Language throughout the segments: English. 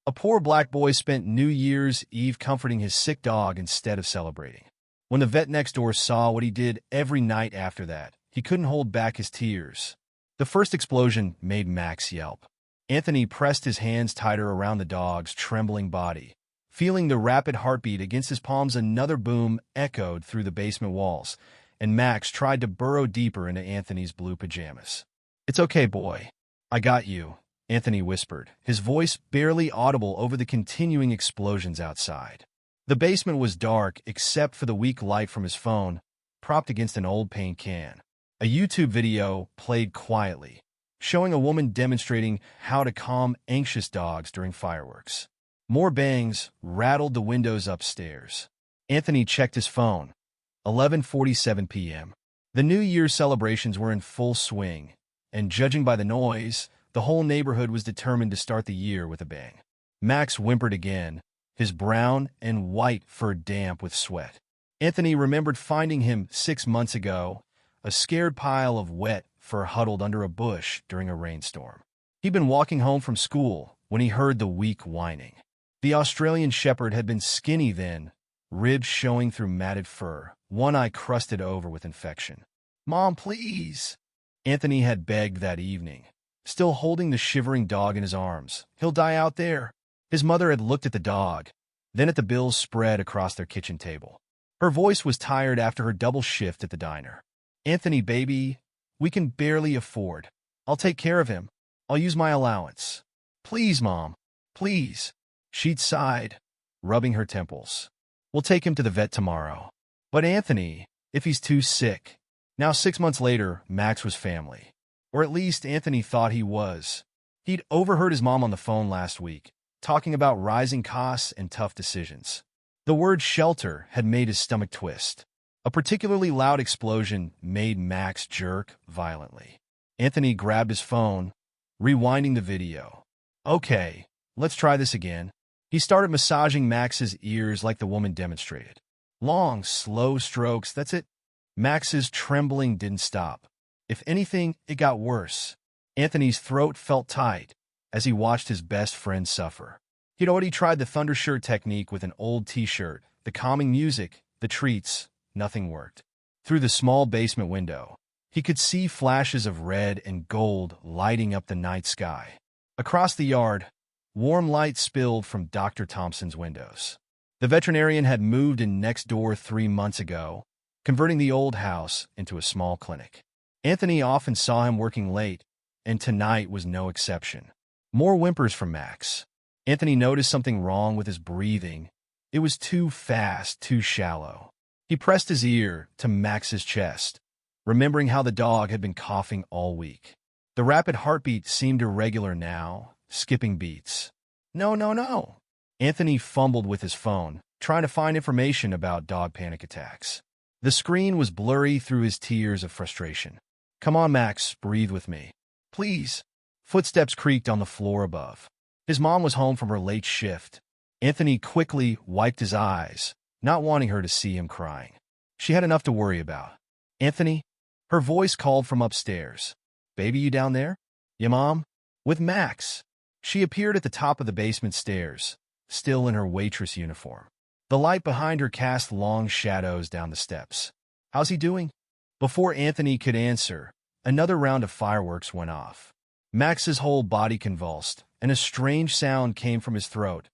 A poor black boy spent New Year's Eve comforting his sick dog instead of celebrating. When the vet next door saw what he did every night after that, he couldn't hold back his tears. The first explosion made Max yelp. Anthony pressed his hands tighter around the dog's trembling body. Feeling the rapid heartbeat against his palms, another boom echoed through the basement walls, and Max tried to burrow deeper into Anthony's blue pajamas. "It's okay, boy. I got you," Anthony whispered, his voice barely audible over the continuing explosions outside. The basement was dark except for the weak light from his phone, propped against an old paint can. A YouTube video played quietly, showing a woman demonstrating how to calm anxious dogs during fireworks. More bangs rattled the windows upstairs. Anthony checked his phone. 11:47 p.m. The New Year's celebrations were in full swing, and judging by the noise, the whole neighborhood was determined to start the year with a bang. Max whimpered again, his brown and white fur damp with sweat. Anthony remembered finding him 6 months ago, a scared pile of wet fur huddled under a bush during a rainstorm. He'd been walking home from school when he heard the weak whining. The Australian shepherd had been skinny then, ribs showing through matted fur, one eye crusted over with infection. "Mom, please," Anthony had begged that evening, still holding the shivering dog in his arms. "He'll die out there." His mother had looked at the dog, then at the bills spread across their kitchen table. Her voice was tired after her double shift at the diner. "Anthony, baby, we can barely afford. I'll take care of him. I'll use my allowance. Please, Mom, please." She'd sighed, rubbing her temples. "We'll take him to the vet tomorrow." "But Anthony, if he's too sick." Now 6 months later, Max was family. Or at least Anthony thought he was. He'd overheard his mom on the phone last week, talking about rising costs and tough decisions. The word shelter had made his stomach twist. A particularly loud explosion made Max jerk violently. Anthony grabbed his phone, rewinding the video. "Okay, let's try this again." He started massaging Max's ears like the woman demonstrated. Long, slow strokes, that's it. Max's trembling didn't stop. If anything, it got worse. Anthony's throat felt tight as he watched his best friend suffer. He'd already tried the thunder shirt technique with an old t-shirt, the calming music, the treats. Nothing worked. Through the small basement window, he could see flashes of red and gold lighting up the night sky. Across the yard, warm light spilled from Dr. Thompson's windows. The veterinarian had moved in next door 3 months ago, converting the old house into a small clinic. Anthony often saw him working late, and tonight was no exception. More whimpers from Max. Anthony noticed something wrong with his breathing. It was too fast, too shallow. He pressed his ear to Max's chest, remembering how the dog had been coughing all week. The rapid heartbeat seemed irregular now, skipping beats. "No, no, no." Anthony fumbled with his phone, trying to find information about dog panic attacks. The screen was blurry through his tears of frustration. "Come on, Max, breathe with me. Please." Footsteps creaked on the floor above. His mom was home from her late shift. Anthony quickly wiped his eyes, not wanting her to see him crying. She had enough to worry about. "Anthony?" Her voice called from upstairs. "Baby, you down there?" "Yeah, Mom." "With Max." She appeared at the top of the basement stairs, still in her waitress uniform. The light behind her cast long shadows down the steps. "How's he doing?" Before Anthony could answer, another round of fireworks went off. Max's whole body convulsed, and a strange sound came from his throat,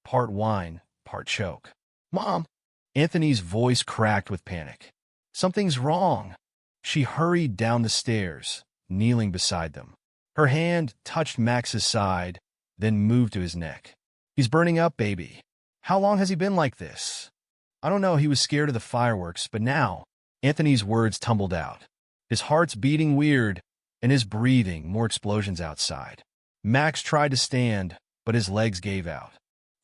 part whine, part choke. "Mom!" Anthony's voice cracked with panic. "Something's wrong." She hurried down the stairs, kneeling beside them. Her hand touched Max's side, then moved to his neck. "He's burning up, baby." "How long has he been like this?" "I don't know, he was scared of the fireworks, but now—" Anthony's words tumbled out. His heart's beating weird, and his breathing, more explosions outside. Max tried to stand, but his legs gave out.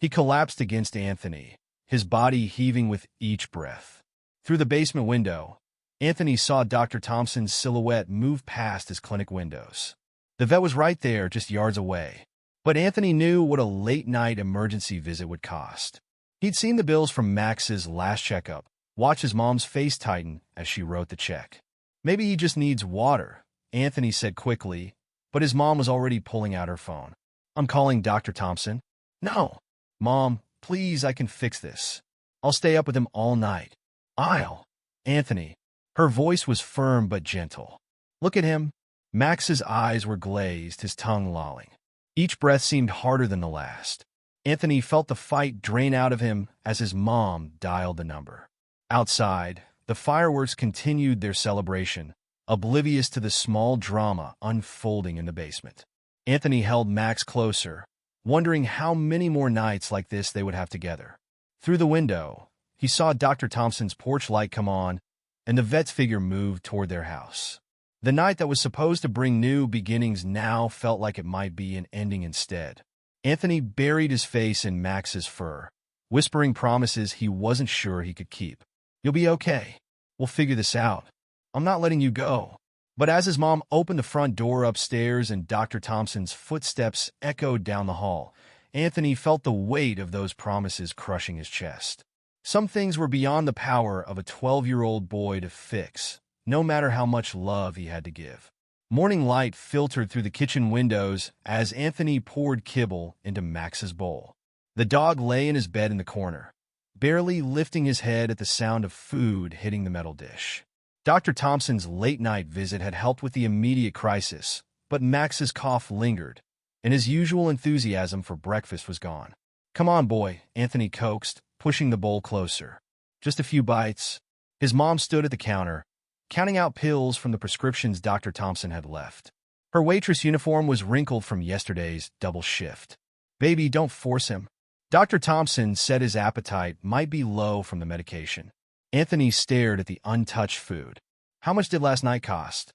He collapsed against Anthony, his body heaving with each breath. Through the basement window, Anthony saw Dr. Thompson's silhouette move past his clinic windows. The vet was right there, just yards away. But Anthony knew what a late-night emergency visit would cost. He'd seen the bills from Max's last checkup, watched his mom's face tighten as she wrote the check. "Maybe he just needs water," Anthony said quickly, but his mom was already pulling out her phone. "I'm calling Dr. Thompson." No. Mom, please, I can fix this. I'll stay up with him all night. I'll. Anthony. Her voice was firm but gentle. Look at him. Max's eyes were glazed, his tongue lolling. Each breath seemed harder than the last. Anthony felt the fight drain out of him as his mom dialed the number. Outside, the fireworks continued their celebration, oblivious to the small drama unfolding in the basement. Anthony held Max closer, wondering how many more nights like this they would have together. Through the window, he saw Dr. Thompson's porch light come on, and the vet's figure moved toward their house. The night that was supposed to bring new beginnings now felt like it might be an ending instead. Anthony buried his face in Max's fur, whispering promises he wasn't sure he could keep. You'll be okay. We'll figure this out. I'm not letting you go. But as his mom opened the front door upstairs and Dr. Thompson's footsteps echoed down the hall, Anthony felt the weight of those promises crushing his chest. Some things were beyond the power of a 12-year-old boy to fix, no matter how much love he had to give. Morning light filtered through the kitchen windows as Anthony poured kibble into Max's bowl. The dog lay in his bed in the corner, barely lifting his head at the sound of food hitting the metal dish. Dr. Thompson's late-night visit had helped with the immediate crisis, but Max's cough lingered, and his usual enthusiasm for breakfast was gone. Come on, boy, Anthony coaxed, pushing the bowl closer. Just a few bites. His mom stood at the counter, counting out pills from the prescriptions Dr. Thompson had left. Her waitress uniform was wrinkled from yesterday's double shift. Baby, don't force him. Dr. Thompson said his appetite might be low from the medication. Anthony stared at the untouched food. How much did last night cost?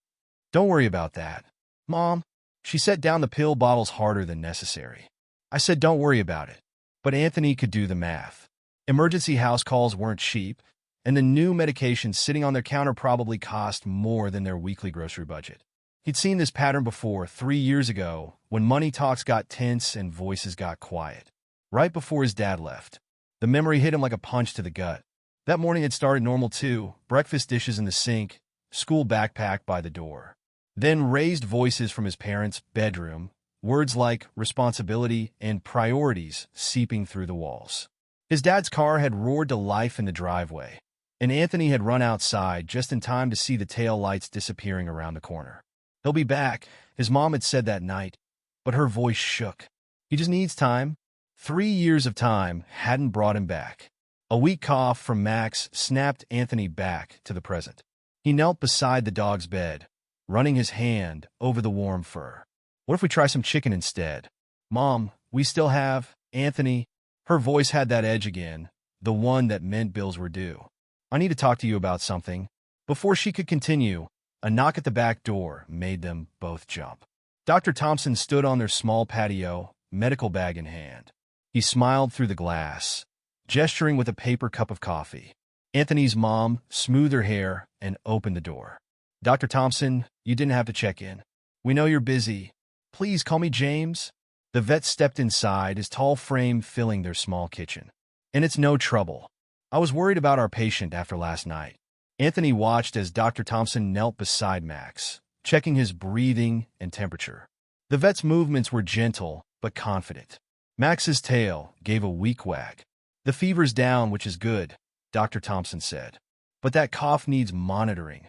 Don't worry about that. Mom, she set down the pill bottles harder than necessary. I said don't worry about it. But Anthony could do the math. Emergency house calls weren't cheap, and the new medications sitting on their counter probably cost more than their weekly grocery budget. He'd seen this pattern before 3 years ago when money talks got tense and voices got quiet. Right before his dad left. The memory hit him like a punch to the gut. That morning had started normal too, breakfast dishes in the sink, school backpack by the door. Then raised voices from his parents' bedroom, words like responsibility and priorities seeping through the walls. His dad's car had roared to life in the driveway, and Anthony had run outside just in time to see the tail lights disappearing around the corner. He'll be back, his mom had said that night, but her voice shook. He just needs time. 3 years of time hadn't brought him back. A weak cough from Max snapped Anthony back to the present. He knelt beside the dog's bed, running his hand over the warm fur. What if we try some chicken instead? Mom, we still have, Anthony. Her voice had that edge again, the one that meant bills were due. I need to talk to you about something. Before she could continue, a knock at the back door made them both jump. Dr. Thompson stood on their small patio, medical bag in hand. He smiled through the glass, gesturing with a paper cup of coffee. Anthony's mom smoothed her hair and opened the door. Dr. Thompson, you didn't have to check in. We know you're busy. Please call me James. The vet stepped inside, his tall frame filling their small kitchen. And it's no trouble. I was worried about our patient after last night. Anthony watched as Dr. Thompson knelt beside Max, checking his breathing and temperature. The vet's movements were gentle but confident. Max's tail gave a weak wag. The fever's down, which is good, Dr. Thompson said. But that cough needs monitoring.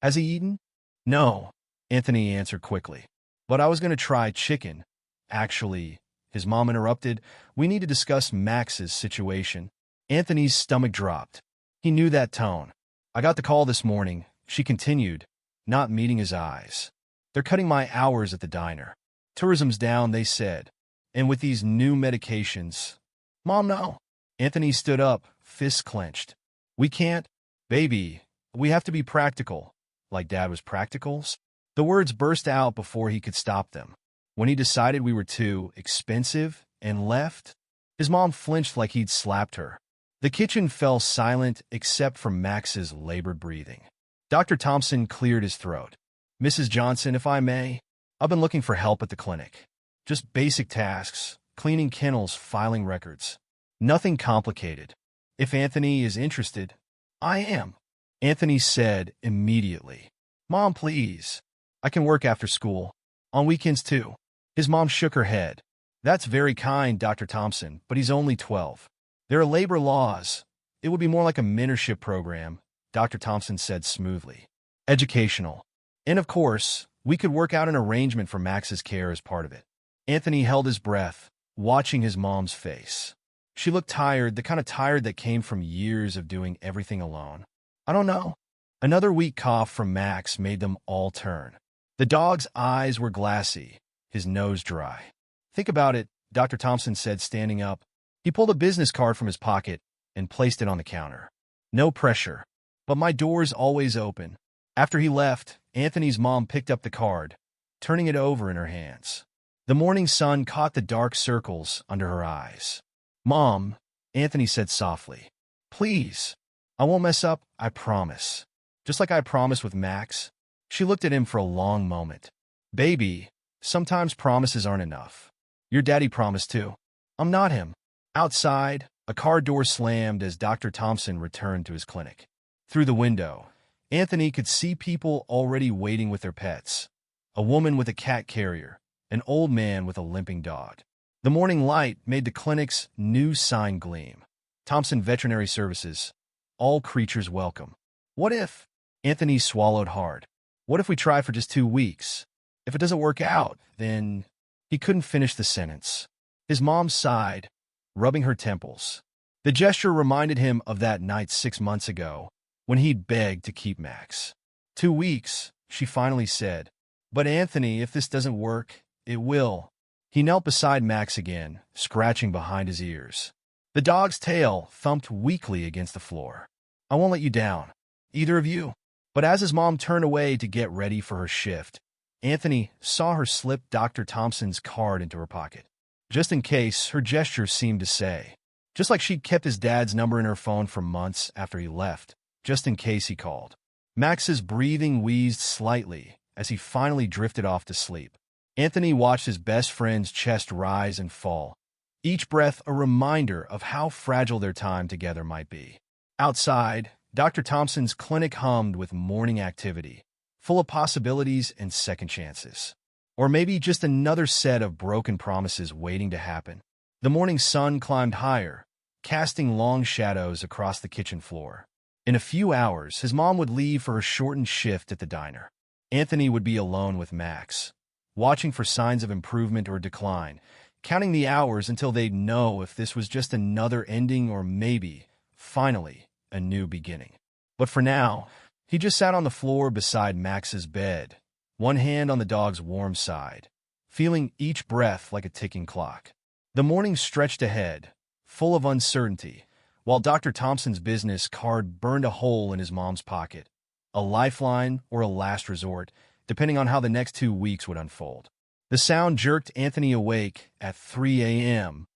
Has he eaten? No, Anthony answered quickly. But I was going to try chicken. Actually, his mom interrupted, we need to discuss Max's situation. Anthony's stomach dropped. He knew that tone. I got the call this morning, she continued, not meeting his eyes. They're cutting my hours at the diner. Tourism's down, they said. And with these new medications... Mom, no. Anthony stood up, fists clenched. We can't. Baby, we have to be practical. Like Dad was practicals? The words burst out before he could stop them. When he decided we were too expensive and left, his mom flinched like he'd slapped her. The kitchen fell silent except for Max's labored breathing. Dr. Thompson cleared his throat. Mrs. Johnson, if I may, I've been looking for help at the clinic. Just basic tasks, cleaning kennels, filing records. Nothing complicated. If Anthony is interested, I am, Anthony said immediately. Mom, please. I can work after school. On weekends, too. His mom shook her head. That's very kind, Dr. Thompson, but he's only 12. There are labor laws. It would be more like a mentorship program, Dr. Thompson said smoothly. Educational. And of course, we could work out an arrangement for Max's care as part of it. Anthony held his breath, watching his mom's face. She looked tired, the kind of tired that came from years of doing everything alone. I don't know. Another weak cough from Max made them all turn. The dog's eyes were glassy, his nose dry. Think about it, Dr. Thompson said, standing up. He pulled a business card from his pocket and placed it on the counter. No pressure. But my door's always open. After he left, Anthony's mom picked up the card, turning it over in her hands. The morning sun caught the dark circles under her eyes. Mom, Anthony said softly. Please. I won't mess up, I promise. Just like I promised with Max. She looked at him for a long moment. Baby, sometimes promises aren't enough. Your daddy promised too. I'm not him. Outside, a car door slammed as Dr. Thompson returned to his clinic. Through the window, Anthony could see people already waiting with their pets. A woman with a cat carrier, an old man with a limping dog. The morning light made the clinic's new sign gleam. Thompson Veterinary Services. All creatures welcome. What if? Anthony swallowed hard. What if we try for just 2 weeks? If it doesn't work out, then... He couldn't finish the sentence. His mom sighed, rubbing her temples. The gesture reminded him of that night 6 months ago, when he'd begged to keep Max. 2 weeks, she finally said. But Anthony, if this doesn't work, it will. He knelt beside Max again, scratching behind his ears. The dog's tail thumped weakly against the floor. I won't let you down, either of you. But as his mom turned away to get ready for her shift, Anthony saw her slip Dr. Thompson's card into her pocket. Just in case, her gesture seemed to say. Just like she'd kept his dad's number in her phone for months after he left, just in case he called. Max's breathing wheezed slightly as he finally drifted off to sleep. Anthony watched his best friend's chest rise and fall, each breath a reminder of how fragile their time together might be. Outside, Dr. Thompson's clinic hummed with morning activity, full of possibilities and second chances. Or maybe just another set of broken promises waiting to happen. The morning sun climbed higher, casting long shadows across the kitchen floor. In a few hours, his mom would leave for her shortened shift at the diner. Anthony would be alone with Max, watching for signs of improvement or decline, counting the hours until they'd know if this was just another ending or maybe, finally, a new beginning. But for now, he just sat on the floor beside Max's bed, one hand on the dog's warm side, feeling each breath like a ticking clock. The morning stretched ahead, full of uncertainty, while Dr. Thompson's business card burned a hole in his mom's pocket, a lifeline or a last resort, depending on how the next 2 weeks would unfold. The sound jerked Anthony awake at 3 a.m.,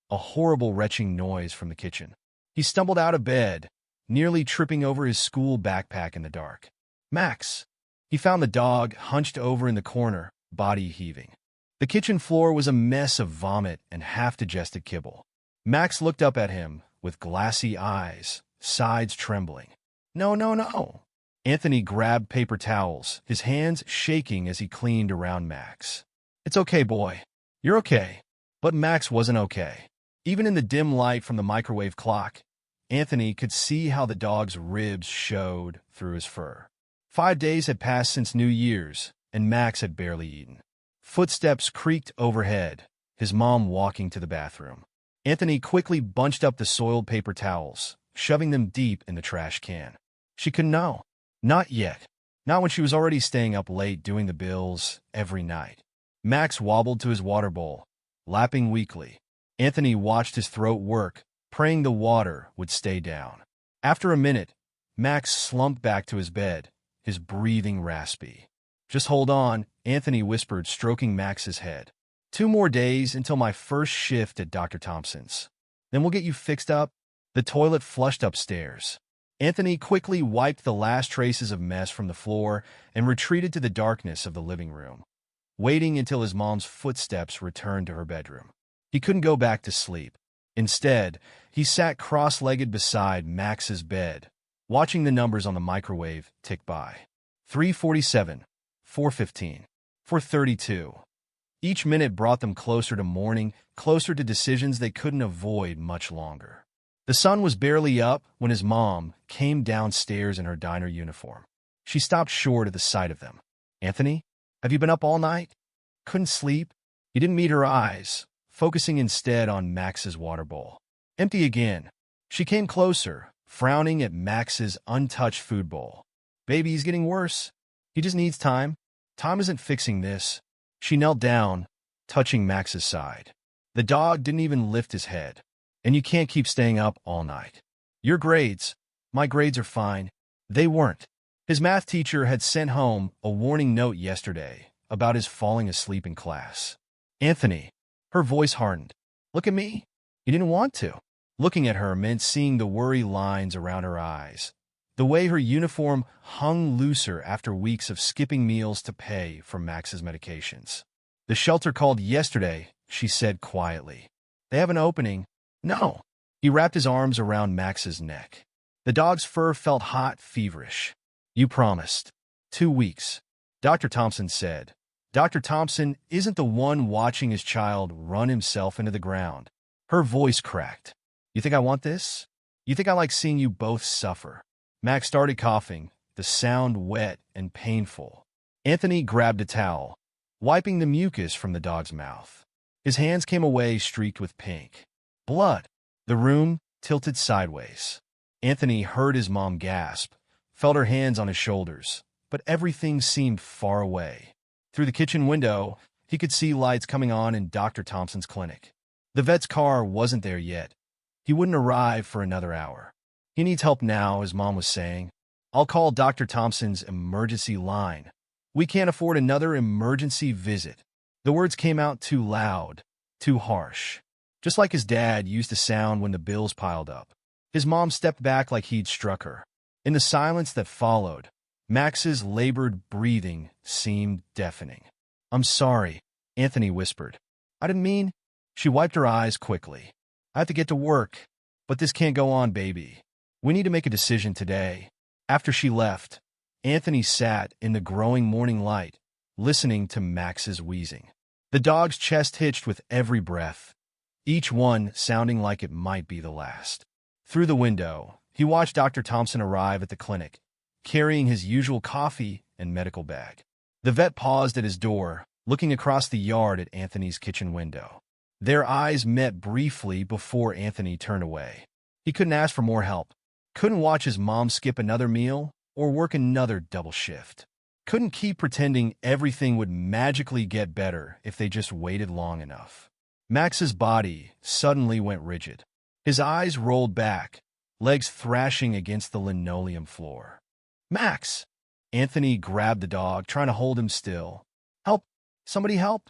a horrible retching noise from the kitchen. He stumbled out of bed, nearly tripping over his school backpack in the dark. Max! He found the dog hunched over in the corner, body heaving. The kitchen floor was a mess of vomit and half-digested kibble. Max looked up at him with glassy eyes, sides trembling. No, no, no! Anthony grabbed paper towels, his hands shaking as he cleaned around Max. It's okay, boy. You're okay. But Max wasn't okay. Even in the dim light from the microwave clock, Anthony could see how the dog's ribs showed through his fur. 5 days had passed since New Year's, and Max had barely eaten. Footsteps creaked overhead, his mom walking to the bathroom. Anthony quickly bunched up the soiled paper towels, shoving them deep in the trash can. She couldn't know. Not yet. Not when she was already staying up late doing the bills every night. Max wobbled to his water bowl, lapping weakly. Anthony watched his throat work, praying the water would stay down. After a minute, Max slumped back to his bed, his breathing raspy. Just hold on, Anthony whispered, stroking Max's head. 2 more days until my first shift at Dr. Thompson's. Then we'll get you fixed up. The toilet flushed upstairs. Anthony quickly wiped the last traces of mess from the floor and retreated to the darkness of the living room, waiting until his mom's footsteps returned to her bedroom. He couldn't go back to sleep. Instead, he sat cross-legged beside Max's bed, watching the numbers on the microwave tick by. 3:47, 4:15, 4:32. Each minute brought them closer to morning, closer to decisions they couldn't avoid much longer. The sun was barely up when his mom came downstairs in her diner uniform. She stopped short at the sight of them. "Anthony, have you been up all night? Couldn't sleep?" He didn't meet her eyes, focusing instead on Max's water bowl. Empty again. She came closer, frowning at Max's untouched food bowl. "Baby, he's getting worse. He just needs time. Time isn't fixing this." She knelt down, touching Max's side. The dog didn't even lift his head. "And you can't keep staying up all night. Your grades, my grades are fine." They weren't. His math teacher had sent home a warning note yesterday about his falling asleep in class. "Anthony," her voice hardened. "Look at me." He didn't want to. Looking at her meant seeing the worry lines around her eyes, the way her uniform hung looser after weeks of skipping meals to pay for Max's medications. "The shelter called yesterday," she said quietly. "They have an opening." "No." He wrapped his arms around Max's neck. The dog's fur felt hot, feverish. "You promised." 2 weeks. Dr. Thompson said. Dr. Thompson isn't the one watching his child run himself into the ground. Her voice cracked. "You think I want this? You think I like seeing you both suffer?" Max started coughing, the sound wet and painful. Anthony grabbed a towel, wiping the mucus from the dog's mouth. His hands came away streaked with pink. Blood. The room tilted sideways. Anthony heard his mom gasp, felt her hands on his shoulders, but everything seemed far away. Through the kitchen window, he could see lights coming on in Dr. Thompson's clinic. The vet's car wasn't there yet. He wouldn't arrive for another hour. "He needs help now," his mom was saying. "I'll call Dr. Thompson's emergency line. We can't afford another emergency visit." The words came out too loud, too harsh. Just like his dad used to sound when the bills piled up. His mom stepped back like he'd struck her. In the silence that followed, Max's labored breathing seemed deafening. "I'm sorry," Anthony whispered. "I didn't mean—" She wiped her eyes quickly. "I have to get to work. But this can't go on, baby. We need to make a decision today." After she left, Anthony sat in the growing morning light, listening to Max's wheezing. The dog's chest hitched with every breath, each one sounding like it might be the last. Through the window, he watched Dr. Thompson arrive at the clinic, carrying his usual coffee and medical bag. The vet paused at his door, looking across the yard at Anthony's kitchen window. Their eyes met briefly before Anthony turned away. He couldn't ask for more help. Couldn't watch his mom skip another meal or work another double shift. Couldn't keep pretending everything would magically get better if they just waited long enough. Max's body suddenly went rigid. His eyes rolled back, legs thrashing against the linoleum floor. "Max!" Anthony grabbed the dog, trying to hold him still. "Help! Somebody help!"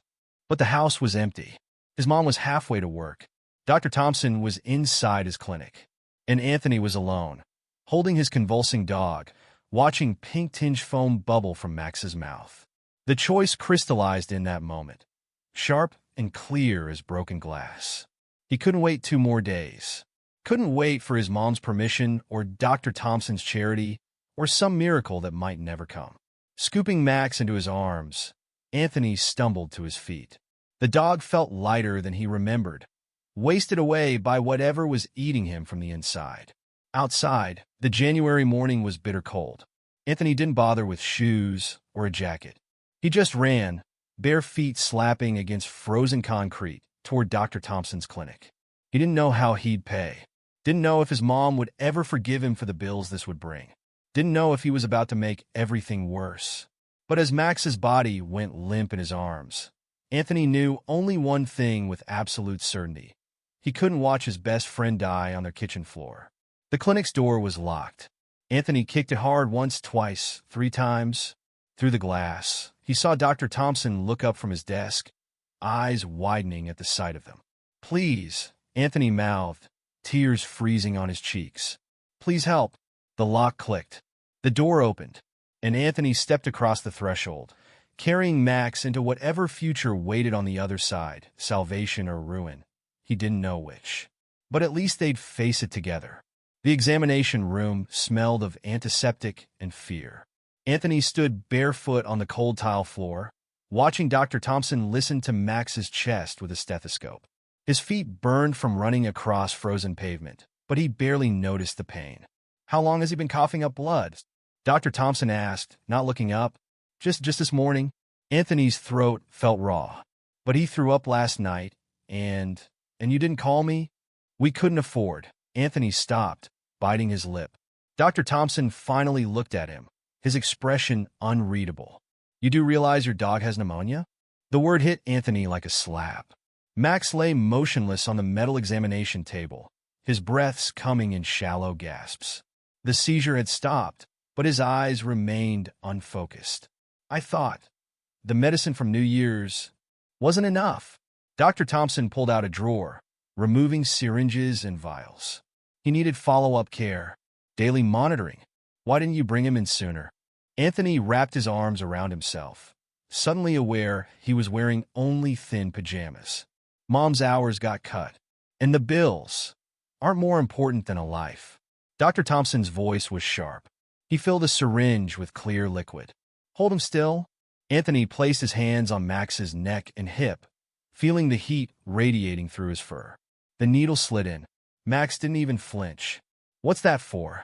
But the house was empty. His mom was halfway to work. Dr. Thompson was inside his clinic. And Anthony was alone, holding his convulsing dog, watching pink-tinged foam bubble from Max's mouth. The choice crystallized in that moment, sharp and clear as broken glass. He couldn't wait 2 more days. Couldn't wait for his mom's permission or Dr. Thompson's charity or some miracle that might never come. Scooping Max into his arms, Anthony stumbled to his feet. The dog felt lighter than he remembered, wasted away by whatever was eating him from the inside. Outside, the January morning was bitter cold. Anthony didn't bother with shoes or a jacket. He just ran, bare feet slapping against frozen concrete, toward Dr. Thompson's clinic. He didn't know how he'd pay. Didn't know if his mom would ever forgive him for the bills this would bring. Didn't know if he was about to make everything worse. But as Max's body went limp in his arms, Anthony knew only one thing with absolute certainty. He couldn't watch his best friend die on their kitchen floor. The clinic's door was locked. Anthony kicked it hard once, twice, 3 times. Through the glass, he saw Dr. Thompson look up from his desk, eyes widening at the sight of them. "Please," Anthony mouthed, tears freezing on his cheeks. "Please help." The lock clicked. The door opened, and Anthony stepped across the threshold, carrying Max into whatever future waited on the other side, salvation or ruin. He didn't know which. But at least they'd face it together. The examination room smelled of antiseptic and fear. Anthony stood barefoot on the cold tile floor, watching Dr. Thompson listen to Max's chest with a stethoscope. His feet burned from running across frozen pavement, but he barely noticed the pain. "How long has he been coughing up blood?" Dr. Thompson asked, not looking up. Just this morning." Anthony's throat felt raw. "But he threw up last night, and you didn't call me?" "We couldn't afford." Anthony stopped, biting his lip. Dr. Thompson finally looked at him, his expression unreadable. "You do realize your dog has pneumonia?" The word hit Anthony like a slap. Max lay motionless on the metal examination table, his breaths coming in shallow gasps. The seizure had stopped, but his eyes remained unfocused. "I thought the medicine from New Year's wasn't enough." Dr. Thompson pulled out a drawer, removing syringes and vials. He needed follow-up care, daily monitoring. "Why didn't you bring him in sooner?" Anthony wrapped his arms around himself, suddenly aware he was wearing only thin pajamas. Mom's hours got cut, and the bills aren't more important than a life. Dr. Thompson's voice was sharp. He filled a syringe with clear liquid. "Hold him still." Anthony placed his hands on Max's neck and hip, feeling the heat radiating through his fur. The needle slid in. Max didn't even flinch. "What's that for?"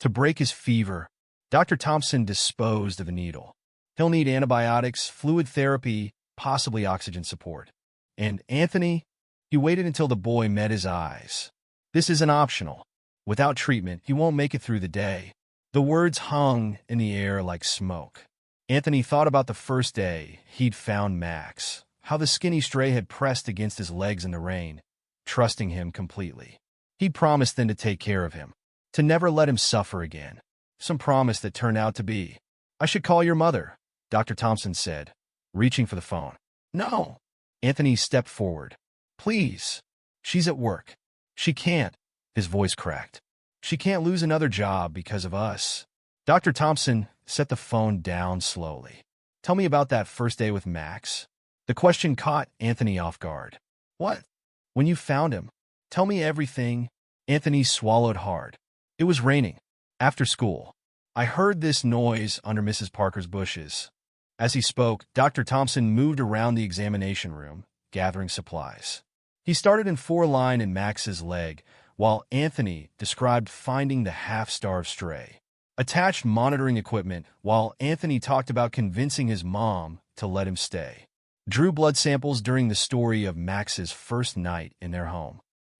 "To break his fever." Dr. Thompson disposed of the needle. "He'll need antibiotics, fluid therapy, possibly oxygen support." And Anthony, he waited until the boy met his eyes. "This isn't optional. Without treatment, he won't make it through the day." The words hung in the air like smoke. Anthony thought about the first day he'd found Max, how the skinny stray had pressed against his legs in the rain, trusting him completely. He'd promised then to take care of him, to never let him suffer again. Some promise that turned out to be. "I should call your mother," Dr. Thompson said, reaching for the phone. "No." Anthony stepped forward. "Please. She's at work. She can't." His voice cracked. "She can't lose another job because of us." Dr. Thompson set the phone down slowly. "Tell me about that first day with Max." The question caught Anthony off guard. "What?" "When you found him. Tell me everything." Anthony swallowed hard. "It was raining. After school. I heard this noise under Mrs. Parker's bushes." As he spoke, Dr. Thompson moved around the examination room, gathering supplies. He started in 4-line in Max's leg, while Anthony described finding the half-starved stray. Attached monitoring equipment, while Anthony talked about convincing his mom to let him stay. Drew blood samples during the story of Max's first night in their home.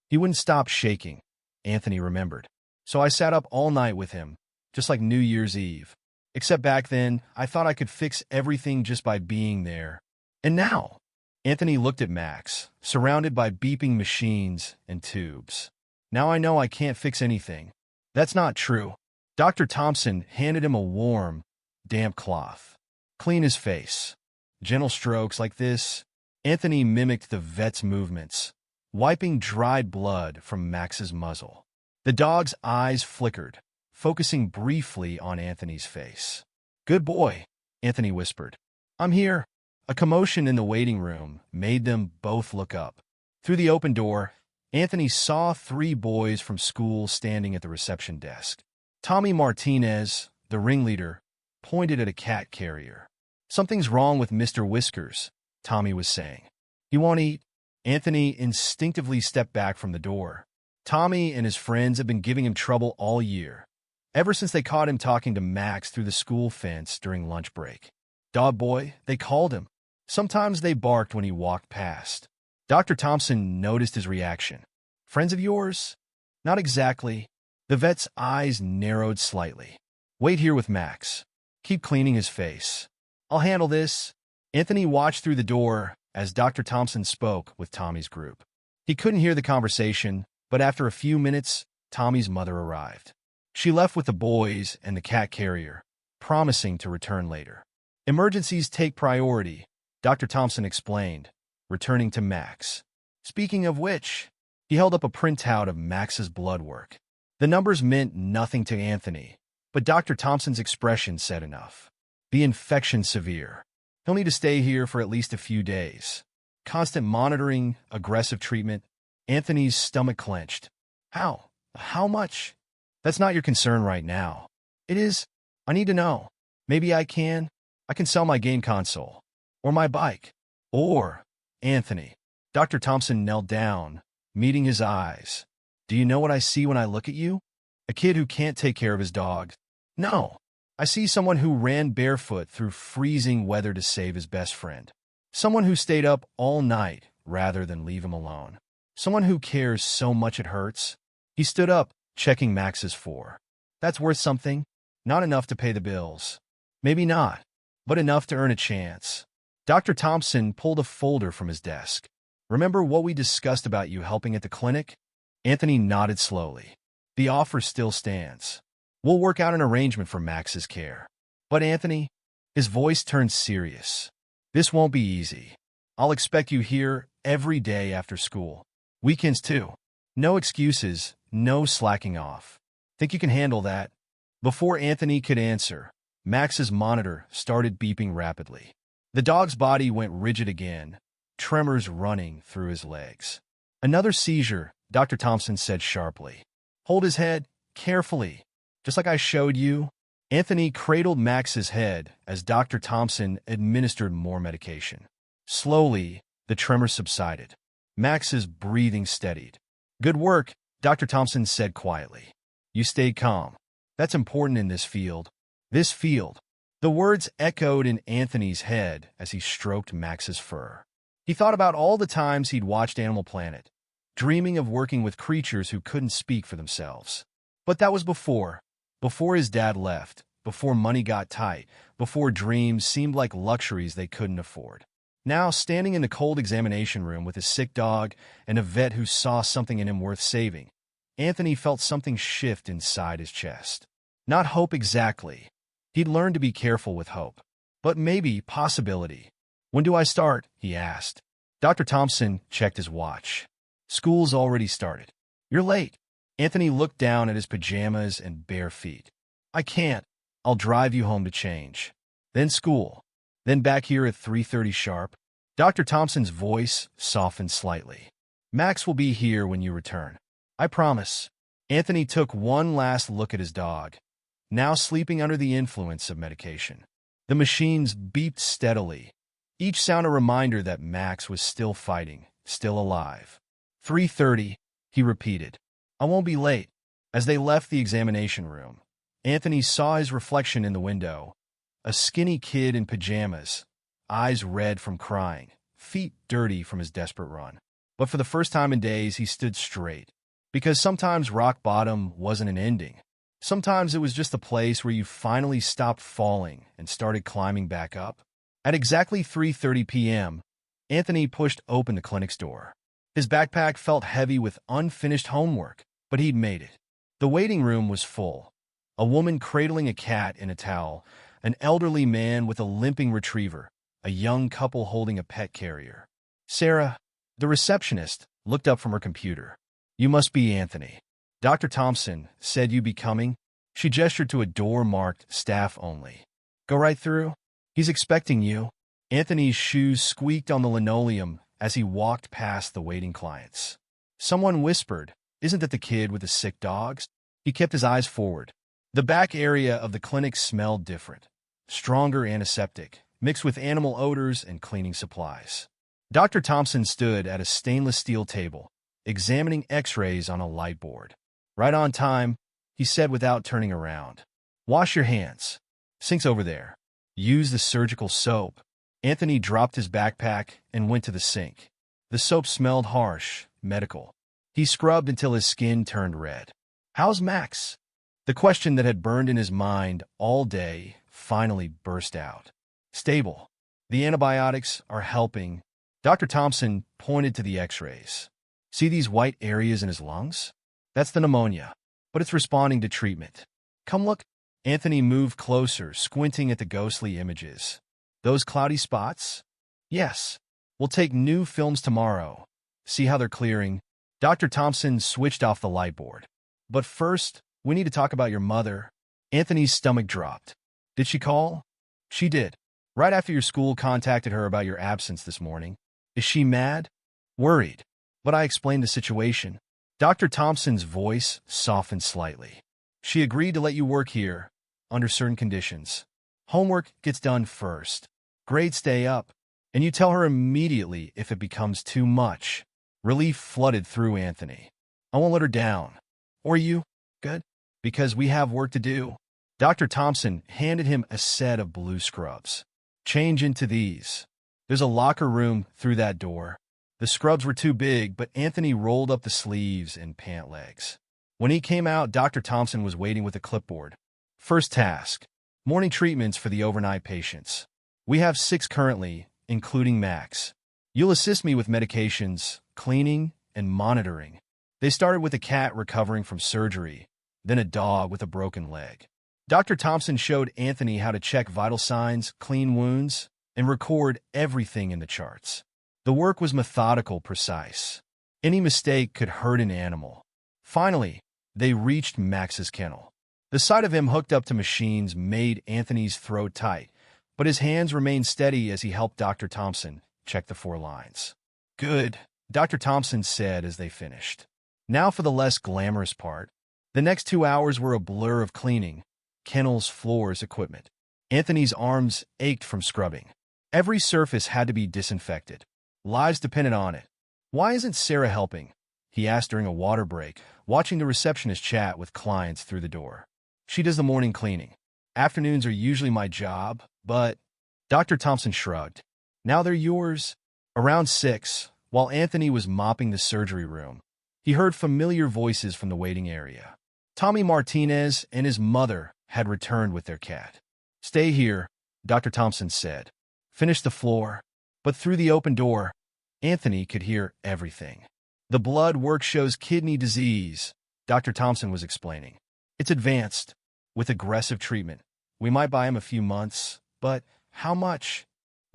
He wouldn't stop shaking, Anthony remembered. "So I sat up all night with him, just like New Year's Eve. Except back then, I thought I could fix everything just by being there. And now?" Anthony looked at Max, surrounded by beeping machines and tubes. "Now I know I can't fix anything." "That's not true." Dr. Thompson handed him a warm, damp cloth. "Clean his face." Gentle strokes like this. Anthony mimicked the vet's movements, wiping dried blood from Max's muzzle. The dog's eyes flickered, focusing briefly on Anthony's face. "Good boy," Anthony whispered. "I'm here." A commotion in the waiting room made them both look up. Through the open door, Anthony saw 3 boys from school standing at the reception desk. Tommy Martinez, the ringleader, pointed at a cat carrier. "Something's wrong with Mr. Whiskers," Tommy was saying. "He won't eat." Anthony instinctively stepped back from the door. Tommy and his friends had been giving him trouble all year, ever since they caught him talking to Max through the school fence during lunch break. "Dog boy," they called him. Sometimes they barked when he walked past. Dr. Thompson noticed his reaction. "Friends of yours?" "Not exactly." The vet's eyes narrowed slightly. "Wait here with Max. Keep cleaning his face. I'll handle this." Anthony watched through the door as Dr. Thompson spoke with Tommy's group. He couldn't hear the conversation, but after a few minutes, Tommy's mother arrived. She left with the boys and the cat carrier, promising to return later. "Emergencies take priority," Dr. Thompson explained, returning to Max. "Speaking of which," he held up a printout of Max's blood work. The numbers meant nothing to Anthony, but Dr. Thompson's expression said enough. "The infection's severe. He'll need to stay here for at least a few days. Constant monitoring, aggressive treatment." Anthony's stomach clenched. "How? How much?" "That's not your concern right now." "It is. I need to know. Maybe I can sell my game console." Or my bike? Or, Anthony. Dr. Thompson knelt down, meeting his eyes. Do you know what I see when I look at you? A kid who can't take care of his dog. No. I see someone who ran barefoot through freezing weather to save his best friend. Someone who stayed up all night rather than leave him alone. Someone who cares so much it hurts. He stood up, checking Max's 4. That's worth something. Not enough to pay the bills. Maybe not, but enough to earn a chance. Dr. Thompson pulled a folder from his desk. Remember what we discussed about you helping at the clinic? Anthony nodded slowly. The offer still stands. We'll work out an arrangement for Max's care. But Anthony, his voice turned serious. This won't be easy. I'll expect you here every day after school. Weekends too. No excuses, no slacking off. Think you can handle that? Before Anthony could answer, Max's monitor started beeping rapidly. The dog's body went rigid again, tremors running through his legs. Another seizure, Dr. Thompson said sharply. Hold his head, carefully. Just like I showed you. Anthony cradled Max's head as Dr. Thompson administered more medication. Slowly, the tremor subsided. Max's breathing steadied. Good work, Dr. Thompson said quietly. You stayed calm. That's important in this field. This field. The words echoed in Anthony's head as he stroked Max's fur. He thought about all the times he'd watched Animal Planet, dreaming of working with creatures who couldn't speak for themselves. But that was before his dad left, before money got tight, before dreams seemed like luxuries they couldn't afford. Now, standing in the cold examination room with his sick dog and a vet who saw something in him worth saving, Anthony felt something shift inside his chest. Not hope exactly. He'd learned to be careful with hope. But maybe possibility. When do I start? He asked. Dr. Thompson checked his watch. School's already started. You're late. Anthony looked down at his pajamas and bare feet. I can't. I'll drive you home to change. Then school. Then back here at 3:30 sharp. Dr. Thompson's voice softened slightly. Max will be here when you return. I promise. Anthony took one last look at his dog, now sleeping under the influence of medication. The machines beeped steadily, each sound a reminder that Max was still fighting, still alive. 3:30, he repeated. I won't be late. As they left the examination room, Anthony saw his reflection in the window, a skinny kid in pajamas, eyes red from crying, feet dirty from his desperate run. But for the first time in days, he stood straight. Because sometimes rock bottom wasn't an ending. Sometimes it was just a place where you finally stopped falling and started climbing back up. At exactly 3:30 p.m., Anthony pushed open the clinic's door. His backpack felt heavy with unfinished homework, but he'd made it. The waiting room was full. A woman cradling a cat in a towel, an elderly man with a limping retriever, a young couple holding a pet carrier. Sarah, the receptionist, looked up from her computer. You must be Anthony. Dr. Thompson said you'd be coming. She gestured to a door marked staff only. Go right through. He's expecting you. Anthony's shoes squeaked on the linoleum as he walked past the waiting clients. Someone whispered, Isn't that the kid with the sick dogs? He kept his eyes forward. The back area of the clinic smelled different. Stronger antiseptic, mixed with animal odors and cleaning supplies. Dr. Thompson stood at a stainless steel table, examining x-rays on a light board. Right on time, he said without turning around. Wash your hands. Sink's over there. Use the surgical soap. Anthony dropped his backpack and went to the sink. The soap smelled harsh, medical. He scrubbed until his skin turned red. How's Max? The question that had burned in his mind all day finally burst out. Stable. The antibiotics are helping. Dr. Thompson pointed to the x-rays. See these white areas in his lungs? That's the pneumonia, but it's responding to treatment. Come look. Anthony moved closer, squinting at the ghostly images. Those cloudy spots? Yes. We'll take new films tomorrow. See how they're clearing? Dr. Thompson switched off the light board. But first, we need to talk about your mother. Anthony's stomach dropped. Did she call? She did. Right after your school contacted her about your absence this morning. Is she mad? Worried. But I explained the situation. Dr. Thompson's voice softened slightly. She agreed to let you work here, under certain conditions. Homework gets done first. Grades stay up. And you tell her immediately if it becomes too much. Relief flooded through Anthony. I won't let her down. Or you? Good? Because we have work to do. Dr. Thompson handed him a set of blue scrubs. Change into these. There's a locker room through that door. The scrubs were too big, but Anthony rolled up the sleeves and pant legs. When he came out, Dr. Thompson was waiting with a clipboard. First task: morning treatments for the overnight patients. We have 6 currently, including Max. You'll assist me with medications, cleaning, and monitoring. They started with a cat recovering from surgery, then a dog with a broken leg. Dr. Thompson showed Anthony how to check vital signs, clean wounds, and record everything in the charts. The work was methodical, precise. Any mistake could hurt an animal. Finally, they reached Max's kennel. The sight of him hooked up to machines made Anthony's throat tight, but his hands remained steady as he helped Dr. Thompson check the 4 lines. Good, Dr. Thompson said as they finished. Now for the less glamorous part. The next 2 hours were a blur of cleaning, kennels, floors, equipment. Anthony's arms ached from scrubbing. Every surface had to be disinfected. Lives depended on it. Why isn't Sarah helping? He asked during a water break, watching the receptionist chat with clients through the door. She does the morning cleaning. Afternoons are usually my job, but... Dr. Thompson shrugged. Now they're yours. Around 6, while Anthony was mopping the surgery room, he heard familiar voices from the waiting area. Tommy Martinez and his mother had returned with their cat. Stay here, Dr. Thompson said. Finish the floor. But through the open door, Anthony could hear everything. The blood work shows kidney disease, Dr. Thompson was explaining. It's advanced, with aggressive treatment. We might buy him a few months, but how much?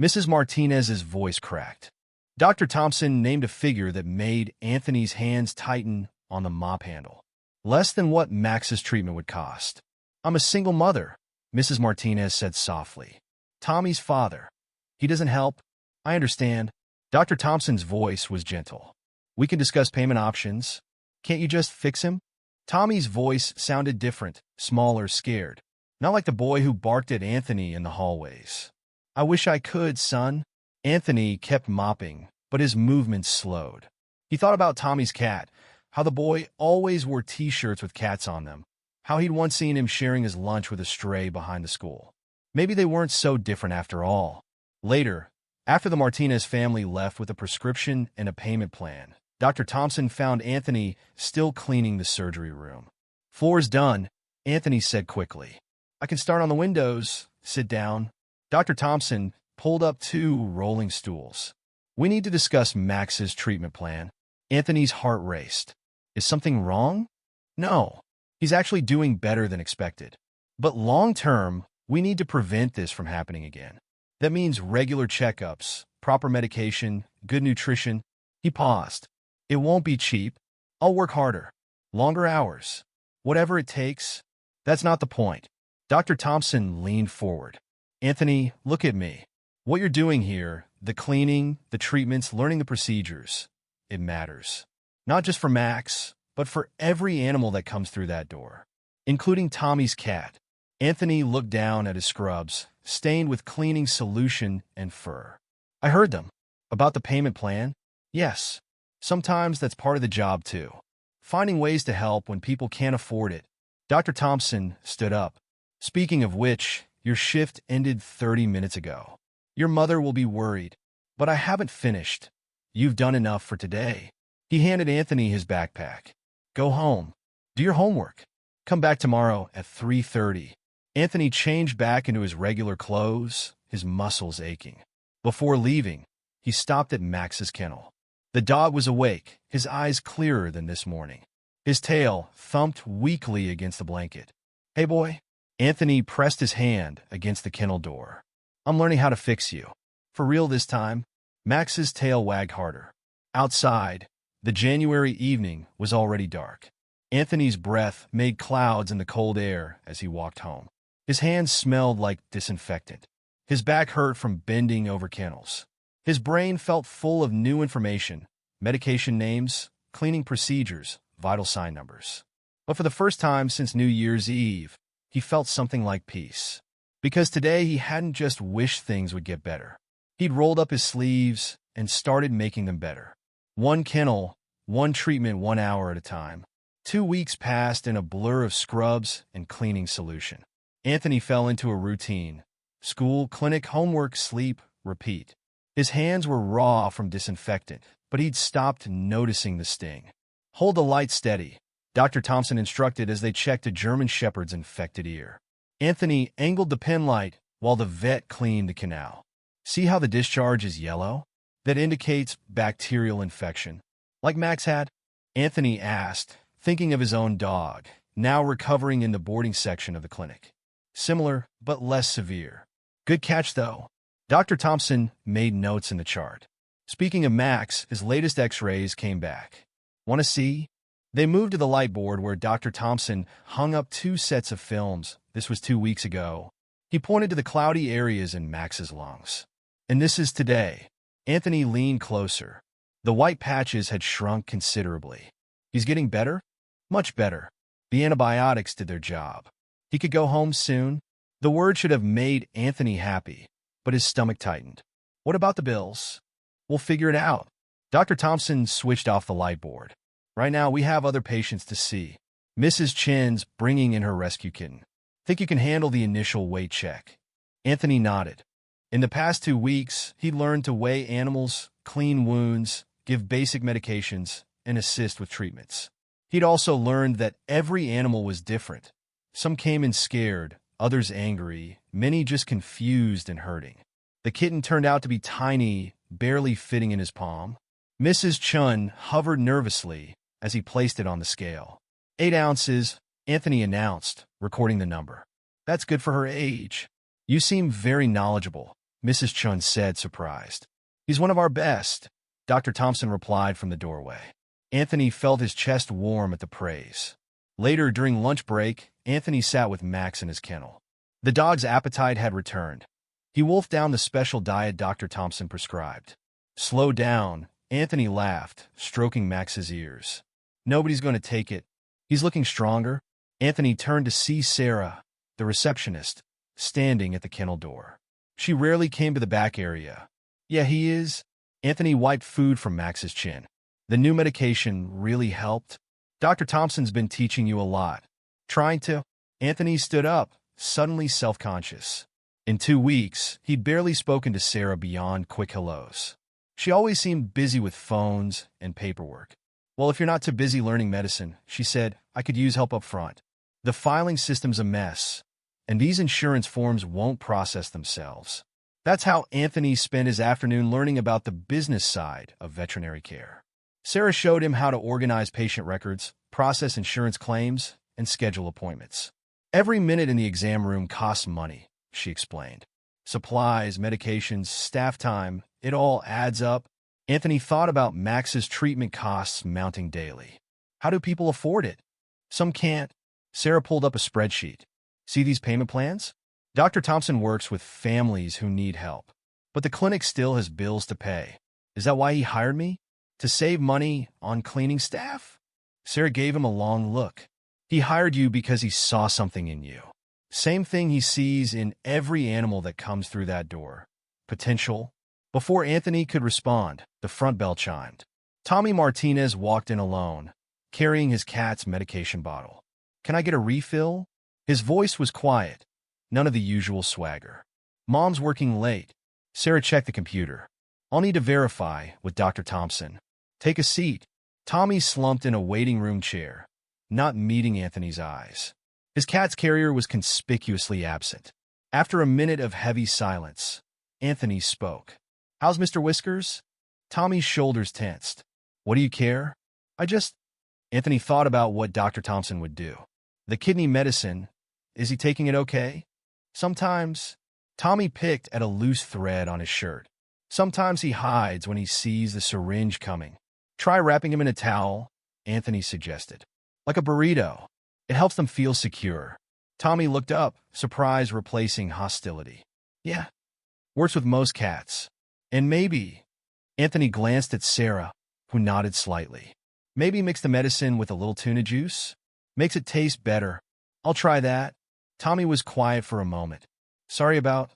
Mrs. Martinez's voice cracked. Dr. Thompson named a figure that made Anthony's hands tighten on the mop handle. Less than what Max's treatment would cost. I'm a single mother, Mrs. Martinez said softly. Tommy's father. He doesn't help. I understand. Dr. Thompson's voice was gentle. We can discuss payment options. Can't you just fix him? Tommy's voice sounded different, smaller, scared. Not like the boy who barked at Anthony in the hallways. I wish I could, son. Anthony kept mopping, but his movements slowed. He thought about Tommy's cat, how the boy always wore T-shirts with cats on them, how he'd once seen him sharing his lunch with a stray behind the school. Maybe they weren't so different after all. Later, after the Martinez family left with a prescription and a payment plan, Dr. Thompson found Anthony still cleaning the surgery room. Floor's done, Anthony said quickly. I can start on the windows. Sit down. Dr. Thompson pulled up 2 rolling stools. We need to discuss Max's treatment plan. Anthony's heart raced. Is something wrong? No. He's actually doing better than expected. But long-term, we need to prevent this from happening again. That means regular checkups, proper medication, good nutrition. He paused. It won't be cheap. I'll work harder. Longer hours. Whatever it takes. That's not the point. Dr. Thompson leaned forward. Anthony, look at me. What you're doing here, the cleaning, the treatments, learning the procedures, it matters. Not just for Max, but for every animal that comes through that door, including Tommy's cat. Anthony looked down at his scrubs, stained with cleaning solution and fur. I heard them. About the payment plan? Yes. Sometimes that's part of the job, too. Finding ways to help when people can't afford it. Dr. Thompson stood up. Speaking of which, your shift ended 30 minutes ago. Your mother will be worried. But I haven't finished. You've done enough for today. He handed Anthony his backpack. Go home. Do your homework. Come back tomorrow at 3:30. Anthony changed back into his regular clothes, his muscles aching. Before leaving, he stopped at Max's kennel. The dog was awake, his eyes clearer than this morning. His tail thumped weakly against the blanket. Hey, boy. Anthony pressed his hand against the kennel door. I'm learning how to fix you. For real this time. Max's tail wagged harder. Outside, the January evening was already dark. Anthony's breath made clouds in the cold air as he walked home. His hands smelled like disinfectant. His back hurt from bending over kennels. His brain felt full of new information, medication names, cleaning procedures, vital sign numbers. But for the first time since New Year's Eve, he felt something like peace. Because today he hadn't just wished things would get better. He'd rolled up his sleeves and started making them better. One kennel, one treatment 1 hour at a time. 2 weeks passed in a blur of scrubs and cleaning solution. Anthony fell into a routine. School, clinic, homework, sleep, repeat. His hands were raw from disinfectant, but he'd stopped noticing the sting. Hold the light steady, Dr. Thompson instructed as they checked a German shepherd's infected ear. Anthony angled the pen light while the vet cleaned the canal. See how the discharge is yellow? That indicates bacterial infection. Like Max had? Anthony asked, thinking of his own dog, now recovering in the boarding section of the clinic. Similar, but less severe. Good catch, though. Dr. Thompson made notes in the chart. Speaking of Max, his latest x-rays came back. Want to see? They moved to the light board where Dr. Thompson hung up 2 sets of films. This was 2 weeks ago. He pointed to the cloudy areas in Max's lungs. And this is today. Anthony leaned closer. The white patches had shrunk considerably. He's getting better? Much better. The antibiotics did their job. He could go home soon. The word should have made Anthony happy, but his stomach tightened. What about the bills? We'll figure it out. Dr. Thompson switched off the light board. Right now, we have other patients to see. Mrs. Chin's bringing in her rescue kitten. Think you can handle the initial weight check? Anthony nodded. In the past 2 weeks, he learned to weigh animals, clean wounds, give basic medications, and assist with treatments. He'd also learned that every animal was different. Some came in scared, others angry, many just confused and hurting. The kitten turned out to be tiny, barely fitting in his palm. Mrs. Chun hovered nervously as he placed it on the scale. 8 ounces, Anthony announced, recording the number. That's good for her age. You seem very knowledgeable, Mrs. Chun said, surprised. He's one of our best, Dr. Thompson replied from the doorway. Anthony felt his chest warm at the praise. Later, during lunch break, Anthony sat with Max in his kennel. The dog's appetite had returned. He wolfed down the special diet Dr. Thompson prescribed. Slow down, Anthony laughed, stroking Max's ears. Nobody's going to take it. He's looking stronger. Anthony turned to see Sarah, the receptionist, standing at the kennel door. She rarely came to the back area. Yeah, he is. Anthony wiped food from Max's chin. The new medication really helped. Dr. Thompson's been teaching you a lot. Trying to? Anthony stood up, suddenly self-conscious. In 2 weeks, he'd barely spoken to Sarah beyond quick hellos. She always seemed busy with phones and paperwork. Well, if you're not too busy learning medicine, she said, I could use help up front. The filing system's a mess, and these insurance forms won't process themselves. That's how Anthony spent his afternoon learning about the business side of veterinary care. Sarah showed him how to organize patient records, process insurance claims, and schedule appointments. Every minute in the exam room costs money, she explained. Supplies, medications, staff time, it all adds up. Anthony thought about Max's treatment costs mounting daily. How do people afford it? Some can't. Sarah pulled up a spreadsheet. See these payment plans? Dr. Thompson works with families who need help, but the clinic still has bills to pay. Is that why he hired me? To save money on cleaning staff? Sarah gave him a long look. He hired you because he saw something in you. Same thing he sees in every animal that comes through that door. Potential. Before Anthony could respond, the front bell chimed. Tommy Martinez walked in alone, carrying his cat's medication bottle. Can I get a refill? His voice was quiet, none of the usual swagger. Mom's working late. Sarah checked the computer. I'll need to verify with Dr. Thompson. Take a seat. Tommy slumped in a waiting room chair, not meeting Anthony's eyes. His cat's carrier was conspicuously absent. After a minute of heavy silence, Anthony spoke. How's Mr. Whiskers? Tommy's shoulders tensed. What do you care? Anthony thought about what Dr. Thompson would do. The kidney medicine, is he taking it okay? Sometimes. Tommy picked at a loose thread on his shirt. Sometimes he hides when he sees the syringe coming. Try wrapping him in a towel, Anthony suggested. Like a burrito. It helps them feel secure. Tommy looked up, surprise replacing hostility. Yeah. Works with most cats. And maybe, Anthony glanced at Sarah, who nodded slightly. Maybe mix the medicine with a little tuna juice? Makes it taste better. I'll try that. Tommy was quiet for a moment. Sorry about,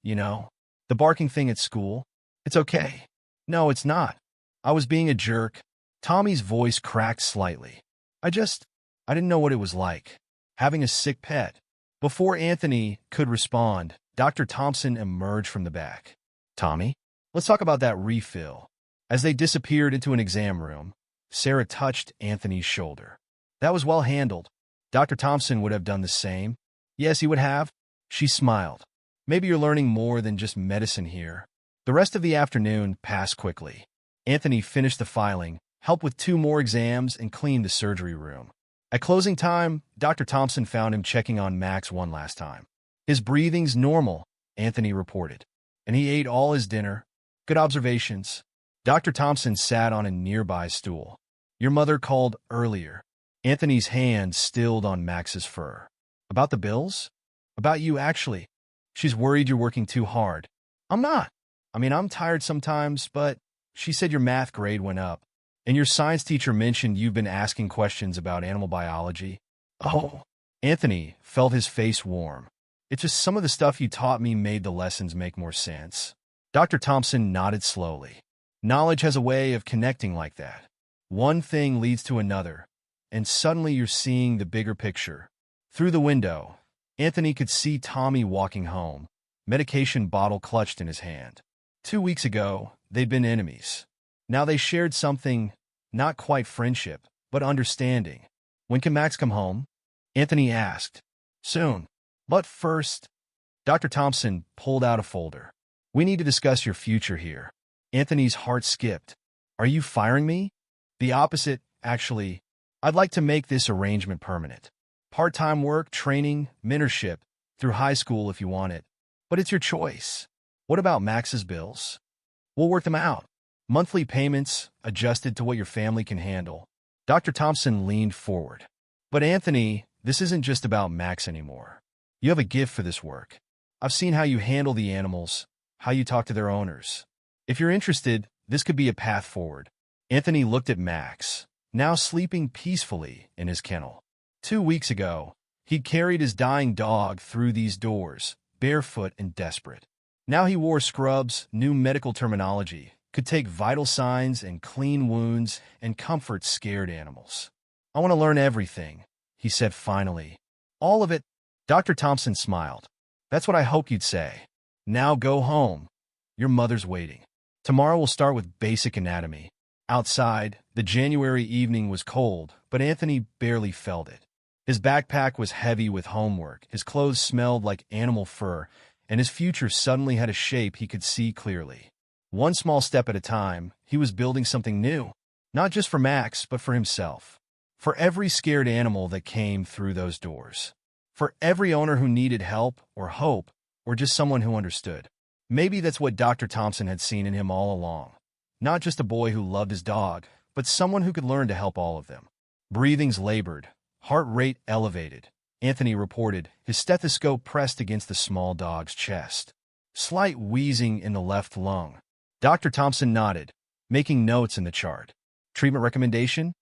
the barking thing at school. It's okay. No, it's not. I was being a jerk. Tommy's voice cracked slightly. I just, I didn't know what it was like, having a sick pet. Before Anthony could respond, Dr. Thompson emerged from the back. Tommy, let's talk about that refill. As they disappeared into an exam room, Sarah touched Anthony's shoulder. That was well handled. Dr. Thompson would have done the same. Yes, he would have. She smiled. Maybe you're learning more than just medicine here. The rest of the afternoon passed quickly. Anthony finished the filing, helped with 2 more exams, and cleaned the surgery room. At closing time, Dr. Thompson found him checking on Max one last time. His breathing's normal, Anthony reported, and he ate all his dinner. Good observations. Dr. Thompson sat on a nearby stool. Your mother called earlier. Anthony's hand stilled on Max's fur. About the bills? About you, actually. She's worried you're working too hard. I'm not. I'm tired sometimes, but she said your math grade went up. And your science teacher mentioned you've been asking questions about animal biology. Oh. Anthony felt his face warm. It's just some of the stuff you taught me made the lessons make more sense. Dr. Thompson nodded slowly. Knowledge has a way of connecting like that. One thing leads to another, and suddenly you're seeing the bigger picture. Through the window, Anthony could see Tommy walking home, medication bottle clutched in his hand. 2 weeks ago, they'd been enemies. Now they shared something, not quite friendship, but understanding. When can Max come home? Anthony asked. Soon. But first, Dr. Thompson pulled out a folder. We need to discuss your future here. Anthony's heart skipped. Are you firing me? The opposite, actually. I'd like to make this arrangement permanent. Part-time work, training, mentorship, through high school if you want it. But it's your choice. What about Max's bills? We'll work them out. Monthly payments, adjusted to what your family can handle. Dr. Thompson leaned forward. But Anthony, this isn't just about Max anymore. You have a gift for this work. I've seen how you handle the animals, how you talk to their owners. If you're interested, this could be a path forward. Anthony looked at Max, now sleeping peacefully in his kennel. 2 weeks ago, he'd carried his dying dog through these doors, barefoot and desperate. Now he wore scrubs, new medical terminology, could take vital signs and clean wounds and comfort scared animals. I want to learn everything, he said finally. All of it. Dr. Thompson smiled. That's what I hoped you'd say. Now go home. Your mother's waiting. Tomorrow we'll start with basic anatomy. Outside, the January evening was cold, but Anthony barely felt it. His backpack was heavy with homework, his clothes smelled like animal fur, and his future suddenly had a shape he could see clearly. One small step at a time, he was building something new, not just for Max, but for himself. For every scared animal that came through those doors. For every owner who needed help or hope or just someone who understood. Maybe that's what Dr. Thompson had seen in him all along. Not just a boy who loved his dog, but someone who could learn to help all of them. Breathings labored, heart rate elevated. Anthony reported, his stethoscope pressed against the small dog's chest. Slight wheezing in the left lung. Dr. Thompson nodded, making notes in the chart. Treatment recommendation?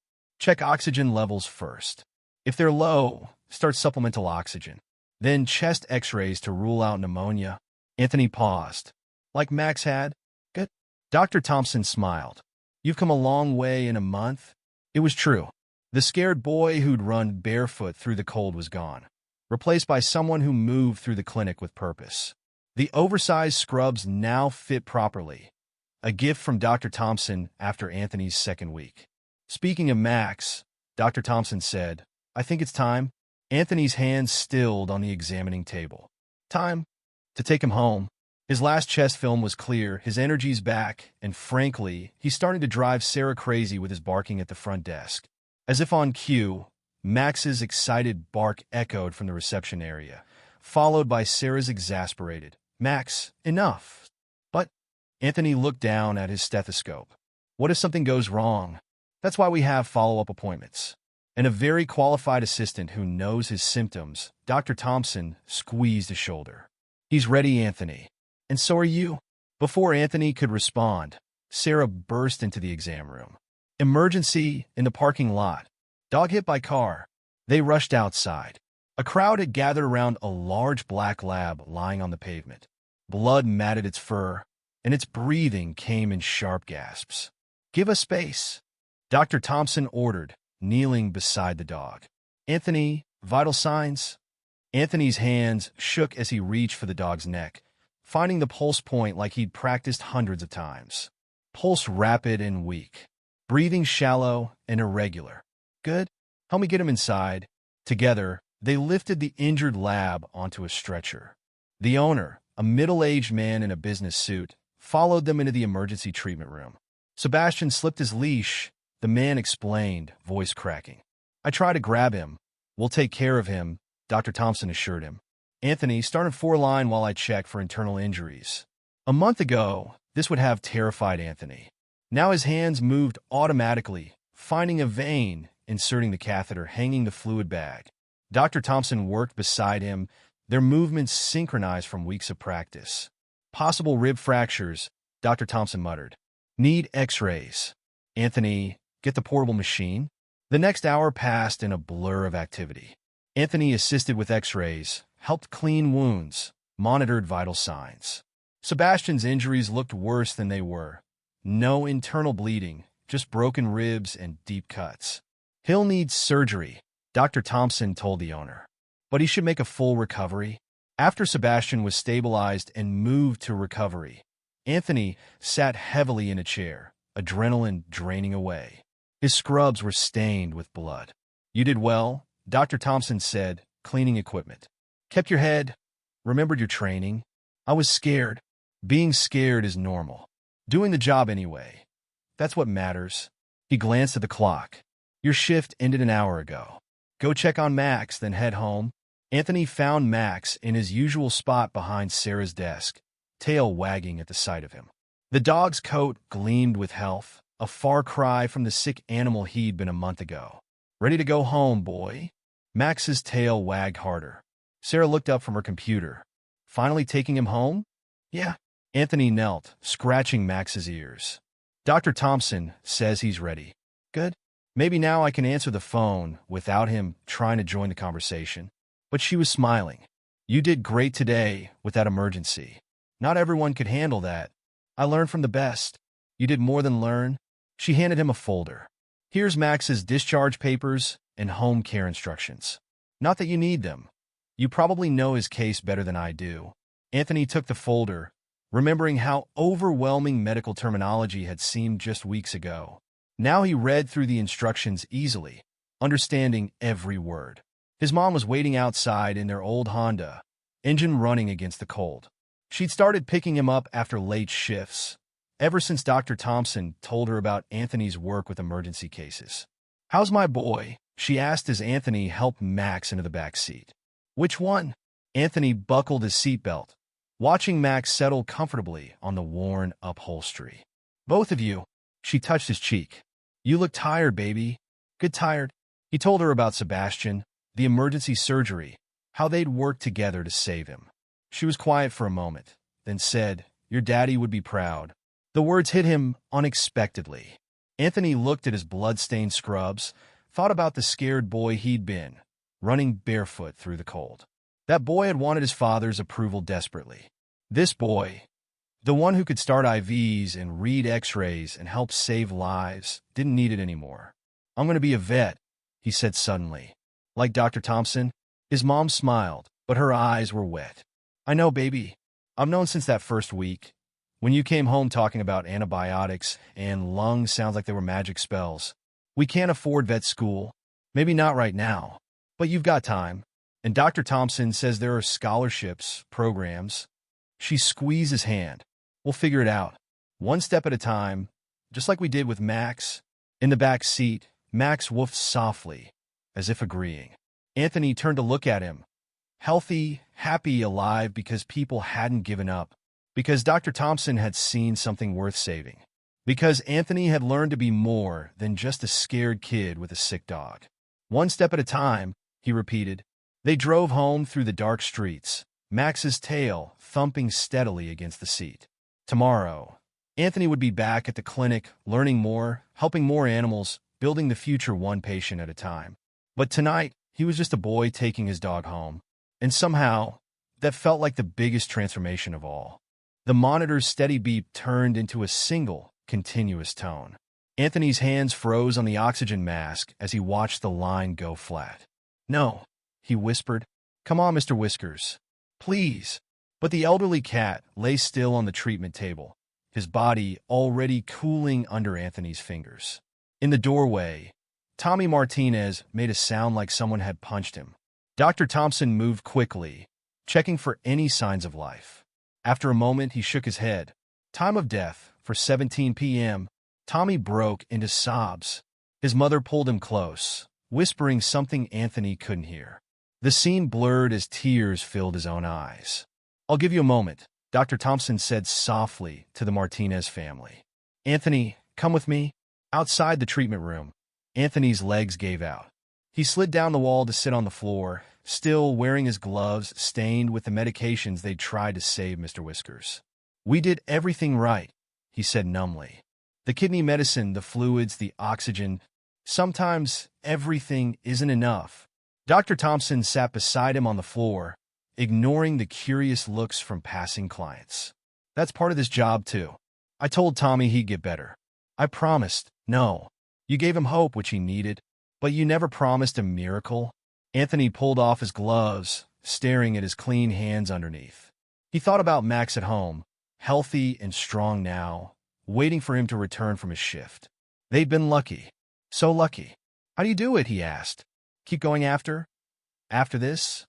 Check oxygen levels first. If they're low, start supplemental oxygen. Then chest x-rays to rule out pneumonia. Anthony paused. Like Max had? Good. Dr. Thompson smiled. You've come a long way in a month. It was true. The scared boy who'd run barefoot through the cold was gone, replaced by someone who moved through the clinic with purpose. The oversized scrubs now fit properly, a gift from Dr. Thompson after Anthony's second week. Speaking of Max, Dr. Thompson said, I think it's time. Anthony's hands stilled on the examining table. Time to take him home. His last chest film was clear, his energy's back, and frankly, he started to drive Sarah crazy with his barking at the front desk. As if on cue, Max's excited bark echoed from the reception area, followed by Sarah's exasperated, Max, enough. But Anthony looked down at his stethoscope. What if something goes wrong? That's why we have follow-up appointments. And a very qualified assistant who knows his symptoms, Dr. Thompson, squeezed his shoulder. He's ready, Anthony. And so are you. Before Anthony could respond, Sarah burst into the exam room. Emergency in the parking lot. Dog hit by car. They rushed outside. A crowd had gathered around a large black lab lying on the pavement. Blood matted its fur. and its breathing came in sharp gasps. "Give us space," Dr. Thompson ordered, kneeling beside the dog. "Anthony, vital signs?" Anthony's hands shook as he reached for the dog's neck, finding the pulse point like he'd practiced hundreds of times. Pulse rapid and weak. Breathing shallow and irregular. "Good. Help me get him inside." Together, they lifted the injured lab onto a stretcher. The owner, a middle-aged man in a business suit, followed them into the emergency treatment room. Sebastian slipped his leash. The man explained, voice cracking. "I tried to grab him. We'll take care of him," Dr. Thompson assured him. "Anthony, started 4-line while I check for internal injuries." A month ago, this would have terrified Anthony. Now his hands moved automatically, finding a vein, inserting the catheter, hanging the fluid bag. Dr. Thompson worked beside him, their movements synchronized from weeks of practice. "Possible rib fractures," Dr. Thompson muttered. "Need x-rays." "Anthony, get the portable machine." The next hour passed in a blur of activity. Anthony assisted with x-rays, helped clean wounds, monitored vital signs. Sebastian's injuries looked worse than they were. No internal bleeding, just broken ribs and deep cuts. "He'll need surgery," Dr. Thompson told the owner. "But he should make a full recovery." After Sebastian was stabilized and moved to recovery, Anthony sat heavily in a chair, adrenaline draining away. His scrubs were stained with blood. "You did well," Dr. Thompson said, cleaning equipment. "Kept your head, remembered your training." "I was scared." "Being scared is normal. Doing the job anyway. That's what matters." He glanced at the clock. "Your shift ended an hour ago. Go check on Max, then head home." Anthony found Max in his usual spot behind Sarah's desk, tail wagging at the sight of him. The dog's coat gleamed with health, a far cry from the sick animal he'd been a month ago. "Ready to go home, boy?" Max's tail wagged harder. Sarah looked up from her computer. "Finally taking him home?" "Yeah." Anthony knelt, scratching Max's ears. "Dr. Thompson says he's ready." "Good. Maybe now I can answer the phone without him trying to join the conversation." But she was smiling. "You did great today with that emergency. Not everyone could handle that. I learned from the best." "You did more than learn." She handed him a folder. "Here's Max's discharge papers and home care instructions. Not that you need them. You probably know his case better than I do." Anthony took the folder, remembering how overwhelming medical terminology had seemed just weeks ago. Now he read through the instructions easily, understanding every word. His mom was waiting outside in their old Honda, engine running against the cold. She'd started picking him up after late shifts, ever since Dr. Thompson told her about Anthony's work with emergency cases. "How's my boy?" she asked as Anthony helped Max into the back seat. "Which one?" Anthony buckled his seatbelt, watching Max settle comfortably on the worn upholstery. "Both of you." She touched his cheek. "You look tired, baby." "Good tired." He told her about Sebastian, the emergency surgery, how they'd worked together to save him. She was quiet for a moment, then said, "Your daddy would be proud." The words hit him unexpectedly. Anthony looked at his blood-stained scrubs, thought about the scared boy he'd been, running barefoot through the cold. That boy had wanted his father's approval desperately. This boy, the one who could start IVs and read x-rays and help save lives, didn't need it anymore. "I'm going to be a vet," he said suddenly. "Like Dr. Thompson?" His mom smiled, but her eyes were wet. "I know, baby. I've known since that first week. When you came home talking about antibiotics and lungs sounds like they were magic spells. We can't afford vet school. Maybe not right now. But you've got time. And Dr. Thompson says there are scholarships, programs." She squeezed his hand. "We'll figure it out. One step at a time, just like we did with Max." In the back seat, Max woofed softly, as if agreeing. Anthony turned to look at him. Healthy, happy, alive because people hadn't given up. Because Dr. Thompson had seen something worth saving. Because Anthony had learned to be more than just a scared kid with a sick dog. "One step at a time," he repeated. They drove home through the dark streets, Max's tail thumping steadily against the seat. Tomorrow, Anthony would be back at the clinic, learning more, helping more animals, building the future one patient at a time. But tonight, he was just a boy taking his dog home. And somehow, that felt like the biggest transformation of all. The monitor's steady beep turned into a single, continuous tone. Anthony's hands froze on the oxygen mask as he watched the line go flat. "No," he whispered. "Come on, Mr. Whiskers. Please." But the elderly cat lay still on the treatment table, his body already cooling under Anthony's fingers. In the doorway, Tommy Martinez made a sound like someone had punched him. Dr. Thompson moved quickly, checking for any signs of life. After a moment, he shook his head. Time of death, for 17 p.m., Tommy broke into sobs. His mother pulled him close, whispering something Anthony couldn't hear. The scene blurred as tears filled his own eyes. "I'll give you a moment," Dr. Thompson said softly to the Martinez family. "Anthony, come with me." Outside the treatment room, Anthony's legs gave out. He slid down the wall to sit on the floor, still wearing his gloves stained with the medications they'd tried to save Mr. Whiskers. "We did everything right," he said numbly. "The kidney medicine, the fluids, the oxygen. Sometimes everything isn't enough." Dr. Thompson sat beside him on the floor, ignoring the curious looks from passing clients. "That's part of this job, too. I told Tommy he'd get better. I promised. No. You gave him hope, which he needed, but you never promised a miracle." Anthony pulled off his gloves, staring at his clean hands underneath. He thought about Max at home, healthy and strong now, waiting for him to return from his shift. They'd been lucky. So lucky. "How do you do it?" he asked. "Keep going after this?"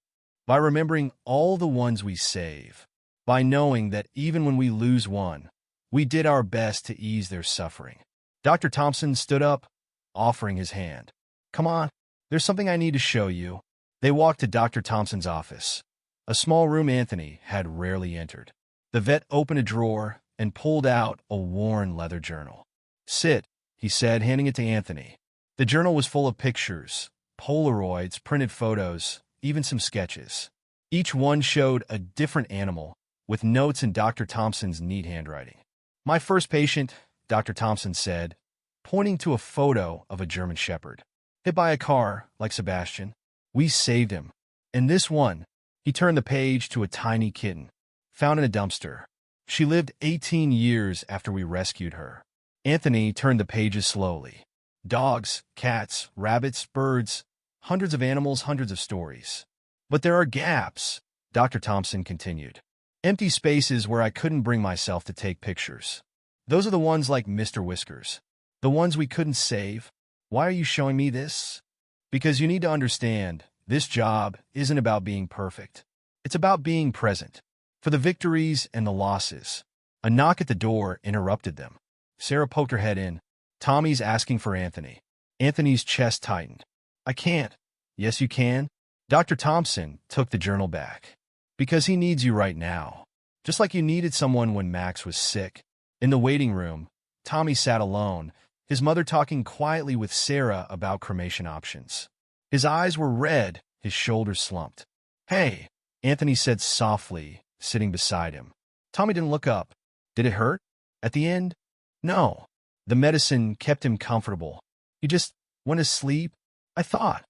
"By remembering all the ones we save. By knowing that even when we lose one, we did our best to ease their suffering." Dr. Thompson stood up, offering his hand. "Come on. There's something I need to show you." They walked to Dr. Thompson's office, a small room Anthony had rarely entered. The vet opened a drawer and pulled out a worn leather journal. "Sit," he said, handing it to Anthony. The journal was full of pictures, Polaroids, printed photos, even some sketches. Each one showed a different animal, with notes in Dr. Thompson's neat handwriting. "My first patient," Dr. Thompson said, pointing to a photo of a German Shepherd. "Hit by a car, like Sebastian. We saved him. And this one," he turned the page to a tiny kitten, "found in a dumpster. She lived 18 years after we rescued her." Anthony turned the pages slowly. Dogs, cats, rabbits, birds, hundreds of animals, hundreds of stories. "But there are gaps," Dr. Thompson continued. "Empty spaces where I couldn't bring myself to take pictures. Those are the ones like Mr. Whiskers. The ones we couldn't save. Why are you showing me this? Because you need to understand, this job isn't about being perfect. It's about being present. For the victories and the losses." A knock at the door interrupted them. Sarah poked her head in. "Tommy's asking for Anthony." Anthony's chest tightened. "I can't." "Yes, you can." Dr. Thompson took the journal back. "Because he needs you right now. Just like you needed someone when Max was sick." In the waiting room, Tommy sat alone, his mother talking quietly with Sarah about cremation options. His eyes were red, his shoulders slumped. "Hey," Anthony said softly, sitting beside him. Tommy didn't look up. "Did it hurt? At the end?" "No." The medicine kept him comfortable. "He just went to sleep, I thought."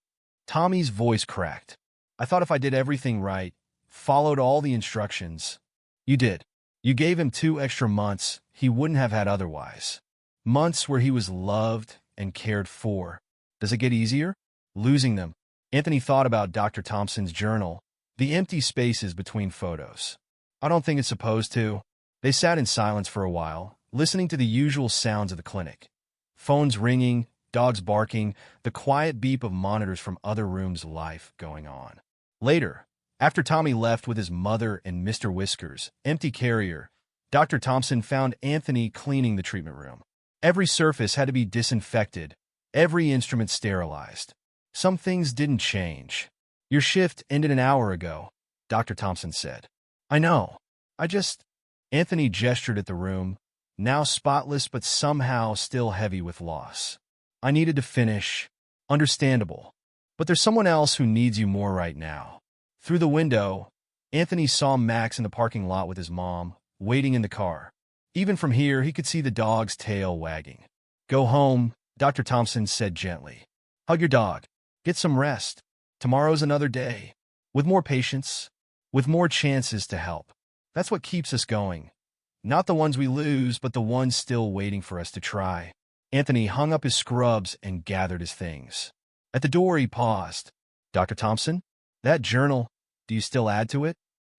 Tommy's voice cracked. "I thought if I did everything right, followed all the instructions." "You did. You gave him 2 extra months he wouldn't have had otherwise. Months where he was loved and cared for. Does it get easier? Losing them?" Anthony thought about Dr. Thompson's journal, the empty spaces between photos. "I don't think it's supposed to." They sat in silence for a while, listening to the usual sounds of the clinic. Phones ringing, dogs barking, the quiet beep of monitors from other rooms, life going on. Later, after Tommy left with his mother and Mr. Whiskers' empty carrier, Dr. Thompson found Anthony cleaning the treatment room. Every surface had to be disinfected, every instrument sterilized. Some things didn't change. "Your shift ended an hour ago," Dr. Thompson said. "I know. Anthony gestured at the room, now spotless but somehow still heavy with loss. "I needed to finish. Understandable. But there's someone else who needs you more right now." Through the window, Anthony saw Max in the parking lot with his mom, waiting in the car. Even from here, he could see the dog's tail wagging. "Go home," Dr. Thompson said gently. "Hug your dog. Get some rest. Tomorrow's another day. With more patience, with more chances to help. That's what keeps us going. Not the ones we lose, but the ones still waiting for us to try. Anthony hung up his scrubs and gathered his things. At the door, he paused. Dr. Thompson, that journal, do you still add to it?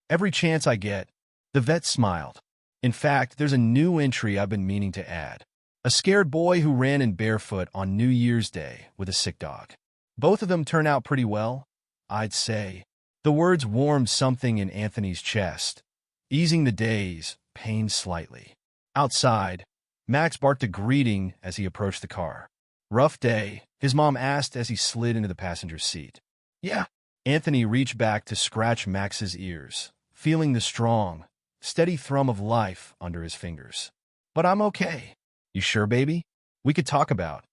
Every chance I get. The vet smiled. In fact, there's a new entry I've been meaning to add. A scared boy who ran in barefoot on New Year's Day with a sick dog. Both of them turn out pretty well, I'd say. The words warmed something in Anthony's chest, easing the day's pain slightly. Outside, Max barked a greeting as he approached the car. Rough day, his mom asked as he slid into the passenger seat. Yeah. Anthony reached back to scratch Max's ears, feeling the strong, steady thrum of life under his fingers. But I'm okay. You sure, baby? We could talk about.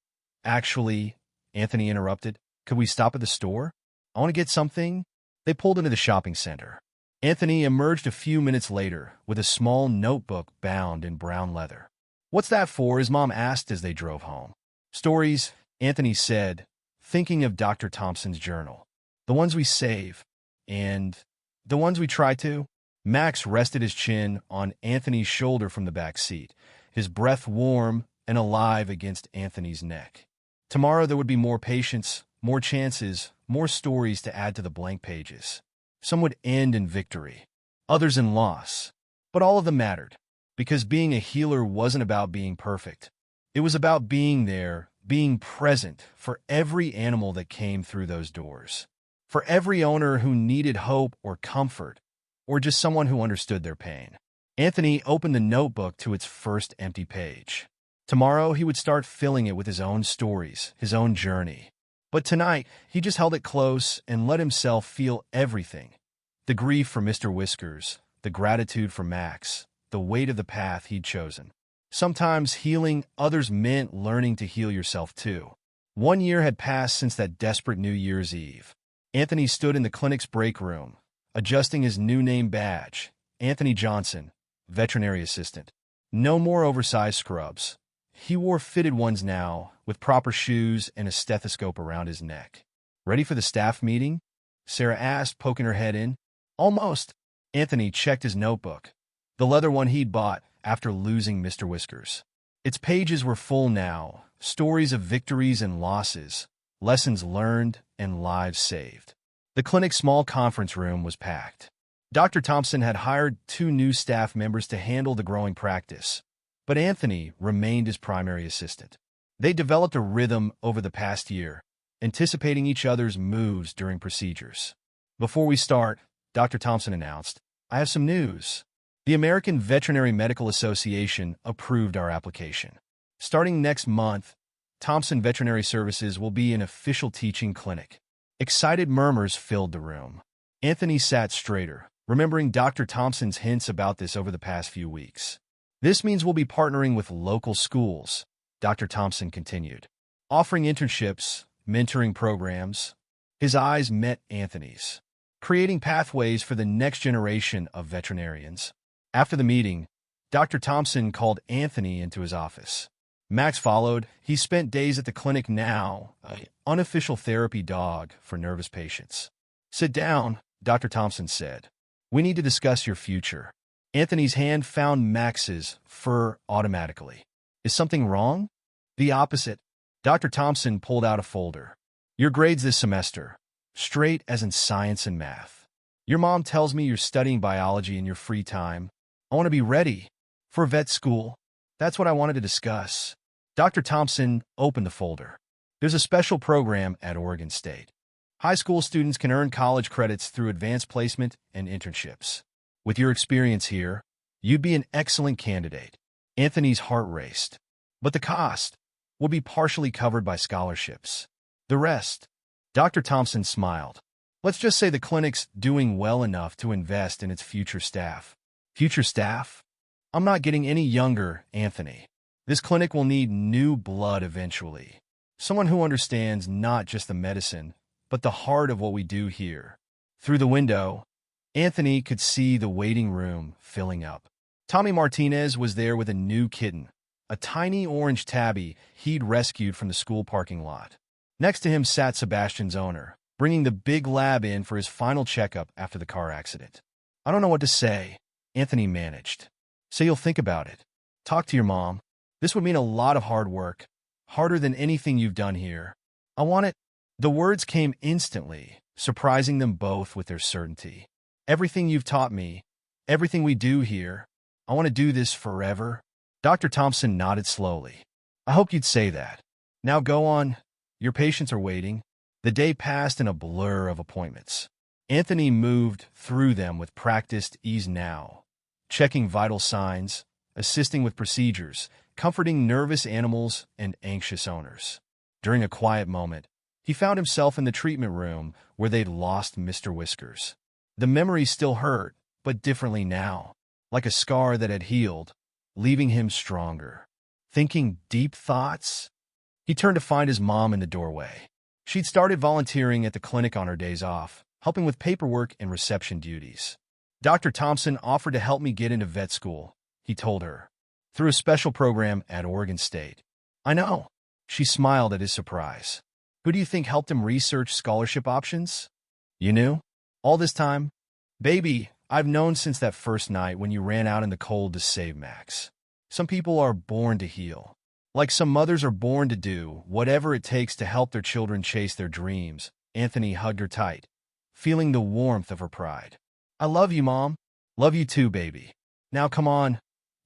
Actually, Anthony interrupted, could we stop at the store? I want to get something. They pulled into the shopping center. Anthony emerged a few minutes later with a small notebook bound in brown leather. What's that for? His mom asked as they drove home. Stories, Anthony said, thinking of Dr. Thompson's journal. The ones we save. And the ones we try to. Max rested his chin on Anthony's shoulder from the back seat, his breath warm and alive against Anthony's neck. Tomorrow there would be more patience, more chances, more stories to add to the blank pages. Some would end in victory, others in loss. But all of them mattered, because being a healer wasn't about being perfect. It was about being there, being present for every animal that came through those doors. For every owner who needed hope or comfort, or just someone who understood their pain. Anthony opened the notebook to its first empty page. Tomorrow he would start filling it with his own stories, his own journey. But tonight, he just held it close and let himself feel everything. The grief for Mr. Whiskers, the gratitude for Max, the weight of the path he'd chosen. Sometimes healing others meant learning to heal yourself too. 1 year had passed since that desperate New Year's Eve. Anthony stood in the clinic's break room, adjusting his new name badge, Anthony Johnson, veterinary assistant. No more oversized scrubs. He wore fitted ones now, with proper shoes and a stethoscope around his neck. Ready for the staff meeting? Sarah asked, poking her head in. Almost. Anthony checked his notebook, the leather one he'd bought after losing Mr. Whiskers. Its pages were full now, stories of victories and losses, lessons learned, and lives saved. The clinic's small conference room was packed. Dr. Thompson had hired 2 new staff members to handle the growing practice, but Anthony remained his primary assistant. They developed a rhythm over the past year, anticipating each other's moves during procedures. Before we start, Dr. Thompson announced, I have some news. The American Veterinary Medical Association approved our application. Starting next month, Thompson Veterinary Services will be an official teaching clinic. Excited murmurs filled the room. Anthony sat straighter, remembering Dr. Thompson's hints about this over the past few weeks. This means we'll be partnering with local schools, Dr. Thompson continued, offering internships, mentoring programs. His eyes met Anthony's, creating pathways for the next generation of veterinarians. After the meeting, Dr. Thompson called Anthony into his office. Max followed. He spent days at the clinic now, an unofficial therapy dog for nervous patients. Sit down, Dr. Thompson said. We need to discuss your future. Anthony's hand found Max's fur automatically. Is something wrong? The opposite. Dr. Thompson pulled out a folder. Your grades this semester. Straight as in science and math. Your mom tells me you're studying biology in your free time. I want to be ready for vet school. That's what I wanted to discuss. Dr. Thompson opened the folder. There's a special program at Oregon State. High school students can earn college credits through advanced placement and internships. With your experience here, you'd be an excellent candidate. Anthony's heart raced. But the cost will be partially covered by scholarships. The rest, Dr. Thompson smiled. Let's just say the clinic's doing well enough to invest in its future staff. Future staff? I'm not getting any younger, Anthony. This clinic will need new blood eventually. Someone who understands not just the medicine, but the heart of what we do here. Through the window, Anthony could see the waiting room filling up. Tommy Martinez was there with a new kitten, a tiny orange tabby he'd rescued from the school parking lot. Next to him sat Sebastian's owner, bringing the big lab in for his final checkup after the car accident. I don't know what to say, Anthony managed. Say you'll think about it. Talk to your mom. This would mean a lot of hard work, harder than anything you've done here. I want it. The words came instantly, surprising them both with their certainty. Everything you've taught me, everything we do here, I want to do this forever. Dr. Thompson nodded slowly. I hoped you'd say that. Now go on. Your patients are waiting. The day passed in a blur of appointments. Anthony moved through them with practiced ease now, checking vital signs, assisting with procedures, comforting nervous animals and anxious owners. During a quiet moment, he found himself in the treatment room where they'd lost Mr. Whiskers. The memory still hurt, but differently now, like a scar that had healed, leaving him stronger. Thinking deep thoughts, he turned to find his mom in the doorway. She'd started volunteering at the clinic on her days off, helping with paperwork and reception duties. Dr. Thompson offered to help me get into vet school, he told her, through a special program at Oregon State. I know. She smiled at his surprise. Who do you think helped him research scholarship options? You knew? All this time? Baby, I've known since that first night when you ran out in the cold to save Max. Some people are born to heal. Like some mothers are born to do whatever it takes to help their children chase their dreams. Anthony hugged her tight, feeling the warmth of her pride. I love you, Mom. Love you too, baby. Now come on.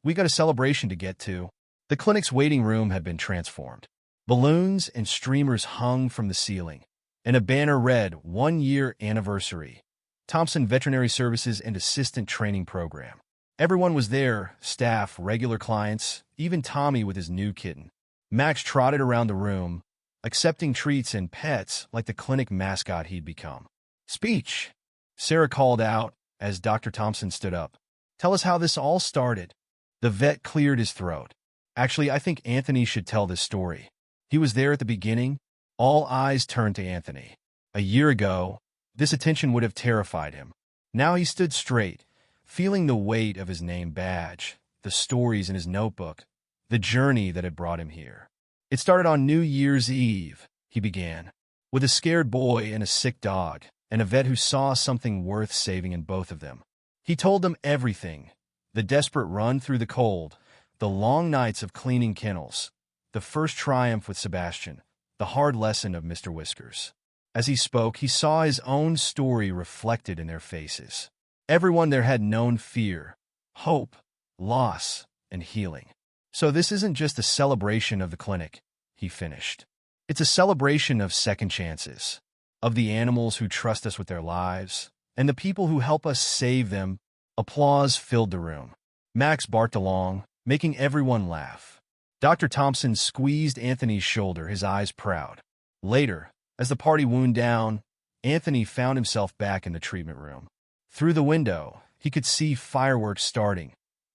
We got a celebration to get to. The clinic's waiting room had been transformed. Balloons and streamers hung from the ceiling, and a banner read 1 year anniversary. Thompson Veterinary Services and Assistant Training Program. Everyone was there, staff, regular clients, even Tommy with his new kitten. Max trotted around the room, accepting treats and pets like the clinic mascot he'd become. Speech, Sarah called out as Dr. Thompson stood up. Tell us how this all started. The vet cleared his throat. Actually, I think Anthony should tell this story. He was there at the beginning. All eyes turned to Anthony. A year ago, this attention would have terrified him. Now he stood straight, feeling the weight of his name badge, the stories in his notebook, the journey that had brought him here. It started on New Year's Eve, he began, with a scared boy and a sick dog, and a vet who saw something worth saving in both of them. He told them everything, the desperate run through the cold, the long nights of cleaning kennels, the first triumph with Sebastian, the hard lesson of Mr. Whiskers. As he spoke, he saw his own story reflected in their faces. Everyone there had known fear, hope, loss, and healing. So this isn't just a celebration of the clinic, he finished. It's a celebration of second chances, of the animals who trust us with their lives, and the people who help us save them. Applause filled the room. Max barked along, making everyone laugh. Dr. Thompson squeezed Anthony's shoulder, his eyes proud. Later, as the party wound down, Anthony found himself back in the treatment room. Through the window, he could see fireworks starting,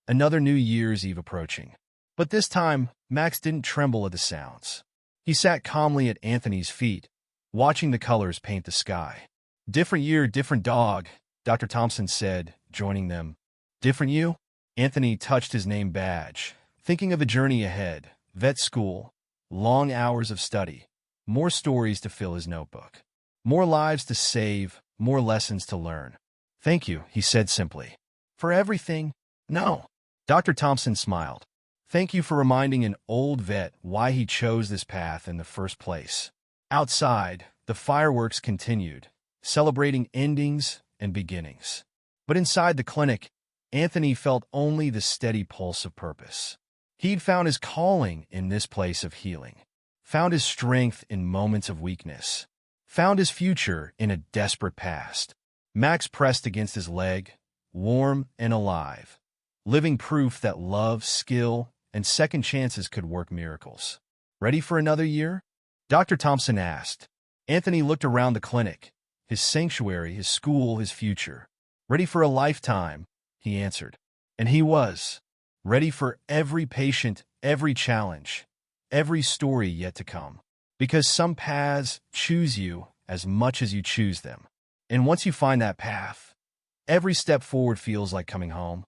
another New Year's Eve approaching. But this time, Max didn't tremble at the sounds. He sat calmly at Anthony's feet, watching the colors paint the sky. Different year, different dog, Dr. Thompson said, joining them. Different you? Anthony touched his name badge, thinking of the journey ahead, vet school, long hours of study, more stories to fill his notebook, more lives to save, more lessons to learn. Thank you, he said simply. For everything? No. Dr. Thompson smiled. Thank you for reminding an old vet why he chose this path in the first place. Outside, the fireworks continued, celebrating endings and beginnings. But inside the clinic, Anthony felt only the steady pulse of purpose. He'd found his calling in this place of healing, found his strength in moments of weakness, found his future in a desperate past. Max pressed against his leg, warm and alive, living proof that love, skill, and second chances could work miracles. Ready for another year? Dr. Thompson asked. Anthony looked around the clinic, his sanctuary, his school, his future. Ready for a lifetime, he answered. And he was. Ready for every patient, every challenge, every story yet to come. Because some paths choose you as much as you choose them. And once you find that path, every step forward feels like coming home.